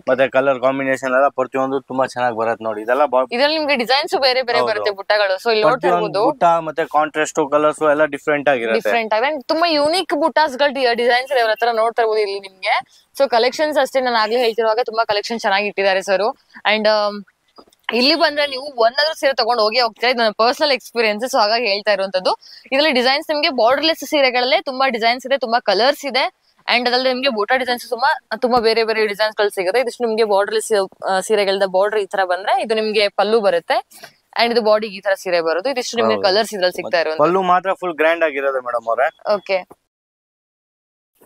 ಮತ್ತೆ ಕಲರ್ ಕಾಂಬಿನೇಷನ್ ಎಲ್ಲ ಪ್ರತಿಯೊಂದು ತುಂಬಾ ಚೆನ್ನಾಗಿ ಬರುತ್ತೆ ನೋಡಿ. ಇದೆಲ್ಲ ಇದ್ರಲ್ಲಿ ನಿಮ್ಗೆ ಡಿಸೈನ್ಸ್ ಬೇರೆ ಬೇರೆ ಬರುತ್ತೆ ಬುಟ್ಟಗಳು. ಸೊ ಇಲ್ಲಿ ನೋಡ್ತಾ ಇರ್ಬೋದು ಬುಟ್ಟ ಮತ್ತೆ ಕಾಂಟ್ರಾಸ್ಟ್ ಕಲರ್ಸ್ ಎಲ್ಲ ಡಿಫ್ರೆಂಟ್ ಆಗಿರುತ್ತೆ. ಡಿಫ್ರೆಂಟ್ ಆಗಿ ತುಂಬಾ ಯೂನಿಕ್ ಬುಟ್ಟಾಸ್ ಗಳ ಡಿಸೈನ್ಸ್ ಇವ್ರ ಹತ್ರ ನೋಡ್ತಾ ಇರ್ಬೋದು ಇಲ್ಲಿ ನಿಮ್ಗೆ. ಸೊ ಕಲೆಕ್ಷನ್ಸ್ ಅಷ್ಟೇ, ನಾನು ಆಗ್ಲೇ ಹೇಳ್ತಿರುವಾಗ ತುಂಬಾ ಕಲೆಕ್ಷನ್ ಚೆನ್ನಾಗಿ ಇಟ್ಟಿದ್ದಾರೆ ಸರ್. ಅಂಡ್ ಇಲ್ಲಿ ಬಂದ್ರೆ ನೀವು ಒಂದಾದ್ರೂ ಸೀರೆ ತಗೊಂಡು ಹೋಗ್ತಾ ಇದು ನನ್ನ ಪರ್ಸನಲ್ ಎಕ್ಸ್ಪೀರಿಯನ್ಸ್. ಸೊ ಹಾಗಾಗಿ ಹೇಳ್ತಾ ಇರುವಂತದ್ದು. ಇದರಲ್ಲಿ ಡಿಸೈನ್ಸ್ ನಿಮ್ಗೆ ಬಾರ್ಡರ್ಲೆಸ್ ಸೀರೆಗಳಲ್ಲೇ ತುಂಬಾ ಡಿಸೈನ್ಸ್ ಇದೆ, ತುಂಬಾ ಕಲರ್ಸ್ ಇದೆ. ಅಂಡ್ ಅದ್ರಲ್ಲಿ ನಿಮ್ಗೆ ಬೂಟಾ ಡಿಸೈನ್ಸ್ ತುಂಬಾ ಬೇರೆ ಬೇರೆ ಡಿಸೈನ್ಸ್ ಗಳು ಸಿಗುತ್ತೆ. ಇದಿಷ್ಟು ನಿಮ್ಗೆ ಬಾರ್ಡರ್ಲೆಸ್ ಸೀರೆಗಳದ ಬಾರ್ಡರ್ ಈ ತರ ಬಂದ್ರೆ ಇದು ನಿಮ್ಗೆ ಪಲ್ಲು ಬರುತ್ತೆ. ಅಂಡ್ ಇದು ಬಾಡಿಗೆ ಈ ತರ ಸೀರೆ ಬರೋದು. ಇದಿಷ್ಟು ನಿಮ್ಗೆ ಕಲರ್ಸ್ ಇದ್ರಲ್ಲಿ ಸಿಗ್ತಾ ಇರೋದು. ಪಲ್ಲು ಮಾತ್ರ ಫುಲ್ ಗ್ರ್ಯಾಂಡ್ ಆಗಿರೋದು ಮೇಡಮ್ ಅವರೇ. Okay,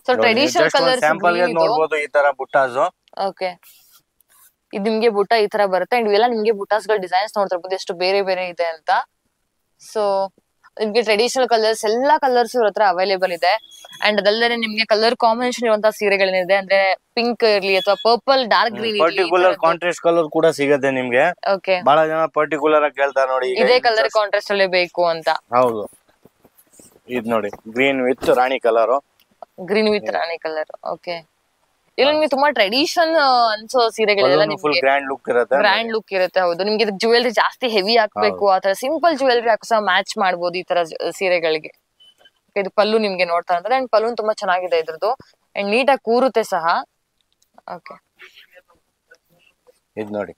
so traditional colours sample ಗೆ ನೋಡಬಹುದು ಈ ತರ ಬುಟ್ಟಾಸ್. ಓಕೆ, ಇದು ನಿಮ್ಗೆ ಬುಟ್ಟ ಈ ತರ ಬರುತ್ತೆ. ಅಂಡ್ ಇವೆಲ್ಲ ನಿಮ್ಗೆ ಬುಟ್ಟಾಸ್ ಗಳ ಡಿಸೈನ್ಸ್ ನೋಡ್ತಾ ಇರ್ಬೋದು ಎಷ್ಟು ಬೇರೆ ಬೇರೆ ಇದೆ ಅಂತ. ಸೊ ನಿಮ್ಗೆ ಟ್ರೆಡಿಷನಲ್ ಕಲರ್ಸ್ ಎಲ್ಲಾ ಕಲರ್ಸ್ ಇವ್ರ ಹತ್ರ ಅವೈಲೇಬಲ್ ಇದೆ. ಅಂಡ್ ಅದಲ್ಲದೆ ನಿಮ್ಗೆ ಕಲರ್ ಕಾಂಬಿನೇಷನ್ ಇರುವಂತಹ ಸೀರೆಗಳೇನಿದೆ ಅಂದ್ರೆ ಪಿಂಕ್ ಇರ್ಲಿ ಅಥವಾ purple dark green particular contrast colour ಕೂಡ ಸಿಗುತ್ತೆ ನಿಮ್ಗೆ. ಓಕೆ, ಬಹಳ ಜನ ಪರ್ಟಿಕ್ಯುಲರ್ ಆಗಿ ಕೇಳ್ತಾರೆ ನೋಡಿ ಇದೇ ಕಲರ್ ಕಾಂಟ್ರಾಸ್ಟ್ ಅಲ್ಲೇ ಬೇಕು ಅಂತ. ಹೌದು, ಇದು ನೋಡಿ green with Rani colour. Green with Rani colour. Okay, ಇಲ್ಲ ನಿಮ್ಗೆ ತುಂಬಾ ಟ್ರೆಡಿಷನ್ ಅನ್ಸೋ ಸೀರೆಗಳೆಲ್ಲ ನಿಮ್ಗೆ ಗ್ರ್ಯಾಂಡ್ ಲುಕ್ ಇರುತ್ತೆ. ಗ್ರ್ಯಾಂಡ್ ಲುಕ್ ಇರುತ್ತೆ. ಹೌದು, ನಿಮ್ಗೆ ಜ್ಯುವೆಲ್ರಿ ಜಾಸ್ತಿ ಹೆವಿ ಹಾಕ್ಬೇಕು ಆತರ ಸಿಂಪಲ್ ಜ್ಯುವೆಲ್ರಿ ಹಾಕೋ ಮ್ಯಾಚ್ ಮಾಡ್ಬೋದು ಈ ತರ ಸೀರೆಗಳಿಗೆ. ಇದು ಪಲ್ಲು ನಿಮ್ಗೆ ನೋಡ್ತಾ ಇರ್ತಾರೆ. ಅಂಡ್ ಪಲ್ಲು ತುಂಬಾ ಚೆನ್ನಾಗಿದೆ ಇದ್ರದ್ದು. ಅಂಡ್ ನೀಟಾಗಿ ಕೂರುತ್ತೆ ಸಹ. ಓಕೆ, ಇದು ನೋಡಿ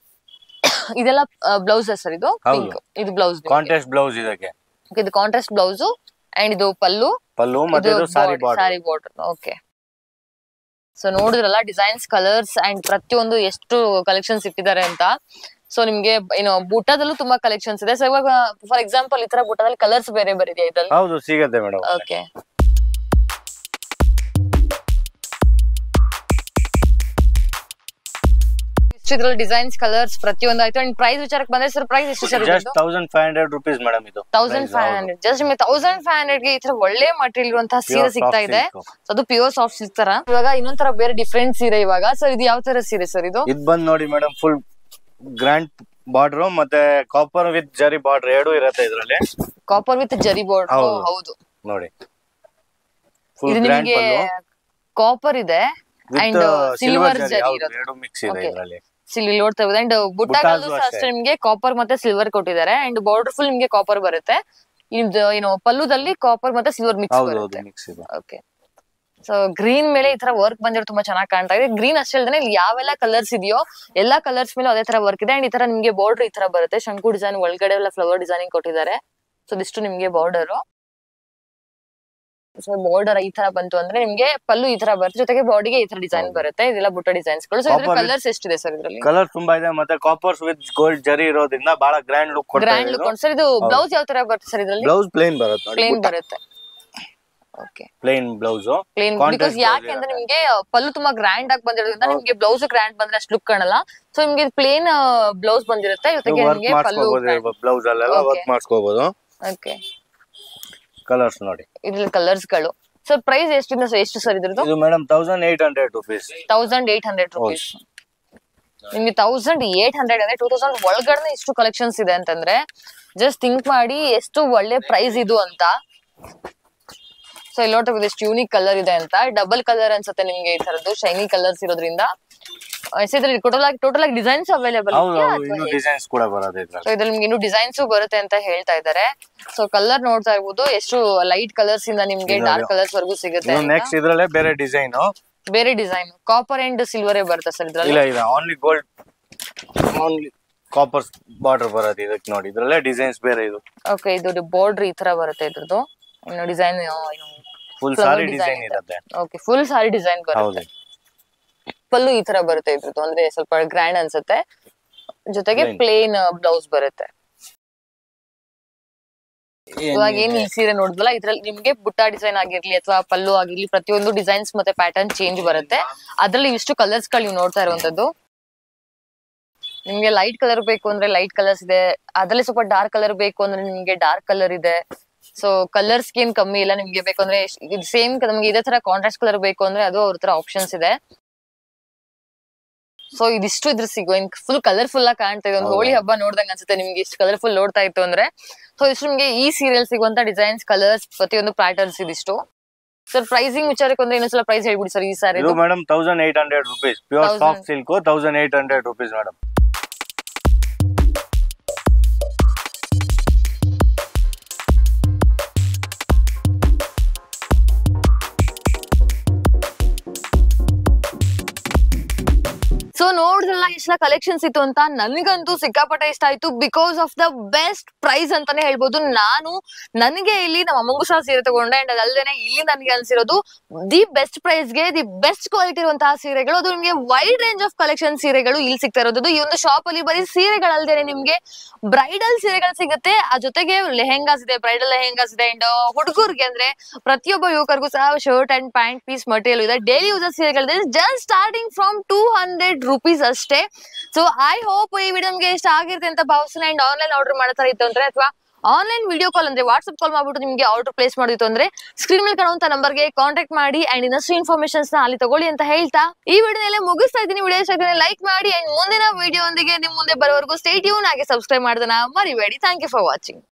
ಇದೆಲ್ಲ ಬ್ಲೌಸ್ ಸರ್. ಇದು ಪಿಂಕ್, ಇದು ಬ್ಲೌಸ್ ಕಾಂಟ್ರಾಸ್ಟ್ ಬ್ಲೌಸ್ ಇದಕ್ಕೆ. ಇದು ಕಾಂಟ್ರಾಸ್ಟ್ ಬ್ಲೌಸ್ ಅಂಡ್ ಇದು ಪಲ್ಲು ಮತ್ತೆ ಇದು ಸಾರಿ ಬಾರ್ಡರ್. ಓಕೆ, ಸೊ ನೋಡಿದ್ರಲ್ಲ ಡಿಸೈನ್ಸ್, ಕಲರ್ಸ್ ಅಂಡ್ ಪ್ರತಿಯೊಂದು ಎಷ್ಟು ಕಲೆಕ್ಷನ್ಸ್ ಇಟ್ಟಿದ್ದಾರೆ ಅಂತ. ಸೊ ನಿಮ್ಗೆ ಏನು ಬುಟ್ಟದಲ್ಲೂ ತುಂಬಾ ಕಲೆಕ್ಷನ್ಸ್ ಇದೆ. ಸೊ ಇವಾಗ ಫಾರ್ ಎಕ್ಸಾಂಪಲ್ ಈ ತರ ಬುಟ್ಟದಲ್ಲಿ ಕಲರ್ಸ್ ಬೇರೆ ಬೇರೆ ಇದೆ ಇದ್ರಲ್ಲಿ. ಹೌದು, ಸಿಗುತ್ತೆ ಮೇಡಮ್. ಓಕೆ, ಇದ್ರಲ್ಲಿ ಡಿಸೈನ್ಸ್, ಕಲರ್ಸ್ ಪ್ರತಿಯೊಂದು ಆಯ್ತು. ಅಂಡ್ ಪ್ರೈಸ್ ವಿಚಾರಕ್ಕೆ ಬಂದ್ರೆ ಸರ್ ಪ್ರೈಸ್ ಎಷ್ಟು ಸರ್? Just 1500 rupees madam. ಇದು 1500. ಜಸ್ಟ್ ನಿಮಗೆ 1500 ಗೆ ಈ ತರ ಒಳ್ಳೆ ಮಟೀರಿಯಲ್ ಇರುವಂತಹ ಸೀರೆ ಸಿಗ್ತಾ ಇದೆ. ಅದು ಪ್ಯೂರ್ ಸಾಫ್ಟ್ ಸಿಲ್ಕ್ ತರ. ಇವಾಗ ಇನ್ನೊಂದ್ ತರ ಬೇರೆ ಡಿಫ್ರೆಂಟ್ ಸೀರೆ ಇವಾಗ. ಸರ್ ಇದು ಯಾವ ತರ ಸೀರೆ ಸರ್? ಇದು ಬಂದ್ ನೋಡಿ ಮೇಡಮ್, ಫುಲ್ ಗ್ರ್ಯಾಂಡ್ ಬಾರ್ಡರ್ ಮತ್ತೆ ಕಾಪರ್ ವಿತ್ ಜರಿ ಬಾರ್ಡರ್ ಎರಡು ಇರುತ್ತೆ ಇದ್ರಲ್ಲಿ. ಕಾಪರ್ ವಿತ್ ಜರಿ ಬಾರ್ಡರ್. ಹೌದು ನೋಡಿ, ಇದು ನಿಮಗೆ ಕಾಪರ್ ಇದೆ ಅಂಡ್ ಸಿಲ್ವರ್ ಜರಿ ಇರೋದು, ಎರಡು ಮಿಕ್ಸ್ ಇದೆ ಇದರಲ್ಲಿ. ಇಲ್ಲಿ ನೋಡ್ತಾ ಇರೋದು. ಅಂಡ್ ಬುಟ್ಟಗಳಲ್ಲೂ ಅಷ್ಟೇ ನಿಮ್ಗೆ ಕಾಪರ್ ಮತ್ತೆ ಸಿಲ್ವರ್ ಕೊಟ್ಟಿದ್ದಾರೆ. ಅಂಡ್ ಬಾರ್ಡರ್ ಫುಲ್ ನಿಮ್ಗೆ ಕಾಪರ್ ಬರುತ್ತೆ. ಏನು ಪಲ್ಲುದಲ್ಲಿ ಕಾಪರ್ ಮತ್ತೆ ಸಿಲ್ವರ್ ಮಿಕ್ಸ್ ಬರುತ್ತೆ. ಓಕೆ, ಸೊ ಗ್ರೀನ್ ಮೇಲೆ ಈ ತರ ವರ್ಕ್ ಬಂದಿರೋ ತುಂಬಾ ಚೆನ್ನಾಗಿ ಕಾಣ್ತಾ ಇದೆ. ಗ್ರೀನ್ ಅಷ್ಟೇ ಅಲ್ಲದೆ ಇಲ್ಲಿ ಯಾವೆಲ್ಲ ಕಲರ್ಸ್ ಇದೆಯೋ ಎಲ್ಲಾ ಕಲರ್ಸ್ ಮೇಲೆ ಅದೇ ತರ ವರ್ಕ್ ಇದೆ. ಅಂಡ್ ಈ ತರ ನಿಮ್ಗೆ ಬಾರ್ಡರ್ ಈ ತರ ಬರುತ್ತೆ. ಶಂಕು ಡಿಸೈನ್ ಒಳಗಡೆ ಎಲ್ಲ ಫ್ಲವರ್ ಡಿಸೈನಿಂಗ್ ಕೊಟ್ಟಿದ್ದಾರೆ. ಸೊ ಇದಿಷ್ಟು ನಿಮ್ಗೆ ಬಾರ್ಡರ್. ಸೊ ಬಾರ್ಡರ್ ಈ ತರ ಬಂತು ಅಂದ್ರೆ ನಿಮ್ಗೆ ಪಲ್ಲು ಈ ತರ ಬರುತ್ತೆ, ಜೊತೆಗೆ ಬಾಡಿಗೆ ಈ ತರ ಡಿಸೈನ್ ಬರುತ್ತೆ. ಇದೆಲ್ಲ ಬುಟ್ಟ ಡಿಸೈನ್ಸ್ ಗಳು. ಸೊ ಇದ್ರ ಕಲರ್ಸ್ ಎಷ್ಟಿದೆ ಸರ್? ಇದ್ರಲ್ಲಿ ಕಲರ್ ತುಂಬಾ ಇದೆ. ಮತ್ತೆ ಕಾಪರ್ಸ್ ವಿತ್ ಗೋಲ್ಡ್ ಜರಿ ಇರೋದ್ರಿಂದ ಬಹಳ ಗ್ರ್ಯಾಂಡ್ ಲುಕ್ ಕೊಡ್ತಾ ಇದೆ. Grand look sir. ಇದು ಬ್ಲೌಸ್ ಯಾವ ತರ ಬರುತ್ತೆ ಸರ್? ಇದ್ರಲ್ಲಿ ಬ್ಲೌಸ್ ಪ್ಲೇನ್ ಬರುತ್ತೆ. ಪ್ಲೇನ್ ಬರುತ್ತೆ. Okay, plain blouse. Plain because ಯಾಕೆಂದ್ರೆ ನಿಮ್ಗೆ ಪಲ್ಲು ತುಂಬಾ ಗ್ರ್ಯಾಂಡ್ ಆಗಿ ಬಂದಿರೋದ್ರಿಂದ ನಿಮ್ಗೆ ಬ್ಲೌಸ್ ಗ್ರ್ಯಾಂಡ್ ಬಂದ್ರೆ ಅಷ್ಟು ಲುಕ್ ಕಾಣಲ್ಲ. ಸೊ ನಿಮ್ಗೆ ಪ್ಲೇನ್ ಬ್ಲೌಸ್ ಬಂದಿರುತ್ತೆ, ಜೊತೆಗೆ ನಿಮ್ಗೆ ಪಲ್ಲು ಬ್ಲೌಸ್ ಅಲ್ಲೆಲ್ಲ ವರ್ಕ್ ಮಾಡಿಸ್ಕೋಬಹುದು. ಓಕೆ, ಕಲರ್ಸ್ ನೋಡಿ, ಇದ್ರಲ್ಲಿ ಕಲರ್ಸ್ ಗಳು. ಸರ್ ಪ್ರೈಸ್ ಎಷ್ಟು ಸರ್ ಇದ್ರದ್ದು? ಇದು ಮೇಡಮ್ 1800 ರೂಪೀಸ್. 1800 ರೂಪೀಸ್. ನಿಮ್ಗೆ 1800 ಅಂದ್ರೆ 2000 ಒಳಗಡೆ ಇಷ್ಟು ಕಲೆಕ್ಷನ್ಸ್ ಇದೆ ಅಂತಂದ್ರೆ ಜಸ್ಟ್ ಥಿಂಕ್ ಮಾಡಿ ಎಷ್ಟು ಒಳ್ಳೆ ಪ್ರೈಸ್ ಇದು ಅಂತ. ಸೊ ಇಲ್ಲಿ ನೋಡ್ತಾ ಎಷ್ಟು ಯೂನಿಕ್ ಕಲರ್ ಇದೆ ಅಂತ. ಡಬಲ್ ಕಲರ್ ಅನ್ಸುತ್ತೆ ನಿಮ್ಗೆ ಈ ತರದ್ದು ಶೈನಿ ಕಲರ್ಸ್ ಇರೋದ್ರಿಂದ. ಟೋಟಲ್ ಆಗಿ ಡಿಸೈನ್ಸ್ ಅವೈಲೇಬಲ್ ಡಿಸೈನ್ಸ್ ಕೂಡ ಬರುತ್ತೆ ಇದ್ರಲ್ಲಿ. ಇದ್ರಲ್ಲಿ ನಿಮ್ಗೆ ಇನ್ನು ಡಿಸೈನ್ಸ್ ಬರುತ್ತೆ ಅಂತ ಹೇಳ್ತಾ ಇದ್ದಾರೆ. ಸೊ ಕಲರ್ ನೋಡ್ತಾ ಇರ್ಬೋದು ಎಷ್ಟು ಲೈಟ್ ಕಲರ್ಸ್ ಇಂದ ನಿಮ್ಗೆ ಡಾರ್ಕ್ ಕಲರ್ಸ್ ವರೆಗೂ ಸಿಗುತ್ತೆ. ನೆಕ್ಸ್ಟ್ ಇದ್ರಲ್ಲೇ ಬೇರೆ ಡಿಸೈನ್, ಬೇರೆ ಡಿಸೈನ್ ಕಾಪರ್ ಅಂಡ್ ಸಿಲ್ವರ್ ಬರುತ್ತೆ ಸರ್ ಇದ್ರಲ್ಲಿ. ಇಲ್ಲ only gold, only copper border ಬರುತ್ತೆ ಇದಕ್ಕೆ ನೋಡಿ. ಇದ್ರಲ್ಲೇ ಡಿಸೈನ್ಸ್ ಬೇರೆ ಇದು. ಓಕೆ, ಇದು ಬಾರ್ಡರ್ ಈ ತರ ಬರುತ್ತೆ ಇದ್ರದ್ದು. ಇನ್ನು ಡಿಸೈನ್ ಫುಲ್ ಸಾರಿ ಡಿಸೈನ್ ಇರುತ್ತೆ. ಓಕೆ, ಫುಲ್ ಸಾರಿ ಡಿಸೈನ್ ಬರುತ್ತೆ. ಪಲ್ಲು ಈ ತರ ಬರುತ್ತೆ ಇದ್ರದ್ದು, ಅಂದ್ರೆ ಸ್ವಲ್ಪ ಗ್ರ್ಯಾಂಡ್ ಅನ್ಸುತ್ತೆ. ಜೊತೆಗೆ ಪ್ಲೇನ್ ಬ್ಲೌಸ್ ಬರುತ್ತೆ. ಇವಾಗ ಏನ್ ಈ ಸೀರೆ ನೋಡಿದ್ವಲ್ಲ ಇದ್ರಲ್ಲಿ ನಿಮ್ಗೆ ಬುಟ್ಟ ಡಿಸೈನ್ ಆಗಿರ್ಲಿ ಅಥವಾ ಪಲ್ಲು ಆಗಿರ್ಲಿ ಪ್ರತಿಯೊಂದು ಡಿಸೈನ್ಸ್ ಮತ್ತೆ ಪ್ಯಾಟರ್ನ್ ಚೇಂಜ್ ಬರುತ್ತೆ. ಅದ್ರಲ್ಲಿ ಇಷ್ಟು ಕಲರ್ಸ್ ಗಳು ನೀವು ನೋಡ್ತಾ ಇರುವಂತದ್ದು. ನಿಮ್ಗೆ ಲೈಟ್ ಕಲರ್ ಬೇಕು ಅಂದ್ರೆ ಲೈಟ್ ಕಲರ್ಸ್ ಇದೆ, ಅದ್ರಲ್ಲಿ ಸ್ವಲ್ಪ ಡಾರ್ಕ್ ಕಲರ್ ಬೇಕು ಅಂದ್ರೆ ನಿಮ್ಗೆ ಡಾರ್ಕ್ ಕಲರ್ ಇದೆ. ಸೊ ಕಲರ್ಸ್ ಏನ್ ಕಮ್ಮಿ ಇಲ್ಲ. ನಿಮ್ಗೆ ಬೇಕು ಅಂದ್ರೆ ಸೇಮ್ ನಮ್ಗೆ ಇದೇ ತರ ಕಾಂಟ್ರಾಸ್ಟ್ ಕಲರ್ ಬೇಕು ಅಂದ್ರೆ ಅದು ಅವ್ರ ತರ ಆಪ್ಷನ್ಸ್ ಇದೆ. ಸೊ ಇದಿಷ್ಟು ಇದ್ರ ಸಿಗೋ ಫುಲ್ ಕಲರ್ಫುಲ್ ಆಗಿ ಕಾಣ್ತಾ ಇದೆ. ಒಂದು ಹೋಳಿ ಹಬ್ಬ ನೋಡ್ದಂಗ ಅನ್ಸುತ್ತೆ ನಿಮ್ಗೆ ಇಷ್ಟು ಕಲರ್ಫುಲ್ ನೋಡ್ತಾ ಇತ್ತು ಅಂದ್ರೆ. ಸೊ ಇಷ್ಟು ನಿಮ್ಗೆ ಈ ಸೀರಿಯಲ್ ಸಿಗುವಂತ ಡಿಸೈನ್ಸ್, ಕಲರ್ಸ್, ಪ್ರತಿಯೊಂದು ಪ್ಯಾಟರ್ನ್ಸ್ ಇದಿಷ್ಟು. ಸರ್ ಪ್ರೈಸಿಂಗ್ ವಿಚಾರಕ್ಕೆ ಅಂದ್ರೆ ಇನ್ನೊಂದ್ಸಲ ಪ್ರೈಸ್ ಹೇಳ್ಬಿಡಿ ಸರ್ ಈ ಸಾರಿ. ಇದು madam 1800 rupees, pure soft silk 1800 rupees madam. So ನೋಡಿದ್ರಲ್ಲ ಎಷ್ಟೆಲ್ಲ ಕಲೆಕ್ಷನ್ಸ್ ಇತ್ತು ಅಂತ. ನನಗಂತೂ ಸಿಕ್ಕಾಪಟ್ಟೆ ಇಷ್ಟ ಆಯ್ತು because of the best price ಅಂತಾನೆ ಹೇಳ್ಬೋದು. ನನಗೆ ಇಲ್ಲಿ ನಮ್ಮ ಅಮ್ಮಂಗೂ ಸಹ ಸೀರೆ ತಗೊಂಡೆ ಅಂಡ್ ಅದಲ್ದೇನೆ ಇಲ್ಲಿ ನನಗೆ ಅನ್ಸಿರೋದು ದಿ ಬೆಸ್ಟ್ ಪ್ರೈಸ್ಗೆ ದಿ ಬೆಸ್ಟ್ ಕ್ವಾಲಿಟಿ ಇರುವಂತಹ ಸೀರೆಗಳು. ಅದು ನಿಮ್ಗೆ ವೈಡ್ ರೇಂಜ್ ಆಫ್ ಕಲೆಕ್ಷನ್ ಸೀರೆಗಳು ಇಲ್ಲಿ ಸಿಗ್ತಾ ಇರೋದು. ಈ ಒಂದು ಶಾಪ್ ಅಲ್ಲಿ ಬರೀ ಸೀರೆಗಳಲ್ದೇನೆ ನಿಮ್ಗೆ ಬ್ರೈಡಲ್ ಸೀರೆಗಳು ಸಿಗುತ್ತೆ. ಆ ಜೊತೆಗೆ ಲೆಹೆಂಗಾಸ್ ಇದೆ, ಬ್ರೈಡಲ್ ಲೆಹೆಂಗಾಸ್ ಇದೆ ಅಂಡ್ ಹುಡುಗರಿಗೆ ಅಂದ್ರೆ ಪ್ರತಿಯೊಬ್ಬ ಯುವಕರಿಗೂ ಸಹ shirt and pant piece material ಇದೆ. ಡೈಲಿ ಯೂಸರ್ ಸೀರೆಗಳಿದೆ ಜಸ್ಟ್ ಸ್ಟಾರ್ಟಿಂಗ್ ಫ್ರಮ್ 200 rupees ಅಷ್ಟೇ. ಸೊ ಐ ಹೋಪ್ ಈ ವಿಡಿಯೋ ನಿಮ್ಗೆ ಇಷ್ಟ ಆಗಿರುತ್ತೆ ಅಂತ ಭಾವಿಸ್ತೀನಿ. ಅಂಡ್ ಆನ್ಲೈನ್ ಆರ್ಡರ್ ಮಾಡೋ ಇತ್ತು ಅಂದ್ರೆ ಅಥವಾ ಆನ್ಲೈನ್ ವಿಡಿಯೋ ಕಾಲ್ ಅಂದ್ರೆ ವಾಟ್ಸ್ಆಪ್ ಕಾಲ್ ಮಾಡ್ಬಿಟ್ಟು ನಿಮ್ಗೆ ಆರ್ಡರ್ ಪ್ಲೇಸ್ ಮಾಡಿತ್ತು ಅಂದ್ರೆ ಸ್ಕ್ರೀನ್ ಮೇಲೆ ಕಾಣುವಂತ ನಂಬರ್ಗೆ ಕಾಂಟ್ಯಾಕ್ಟ್ ಮಾಡಿ ಅಂಡ್ ಇನ್ನಷ್ಟು ಇನ್ಫಾರ್ಮೇಶನ್ಸ್ ನ ಅಲ್ಲಿ ತಗೊಳ್ಳಿ ಅಂತ ಹೇಳ್ತಾ ಈ ವಿಡಿಯೋನೆಲ್ಲ ಮುಗಿಸ್ತಾ ಇದ್ದೀನಿ. ವಿಡಿಯೋ ಇಷ್ಟ ಆಗಿದ್ರೆ ಲೈಕ್ ಮಾಡಿ ಅಂಡ್ ಮುಂದಿನ ವಿಡಿಯೋ ಒಂದಿಗೆ ನಿಮ್ ಮುಂದೆ ಬರೋವರೆಗೂ ಸ್ಟೇ ಟ್ಯೂನ್ ಆಗಿ ಸಬ್ಸ್ಕ್ರೈಬ್ ಮಾಡೋದನ್ನ ಮರಿಬೇಡಿ. Thank you for watching.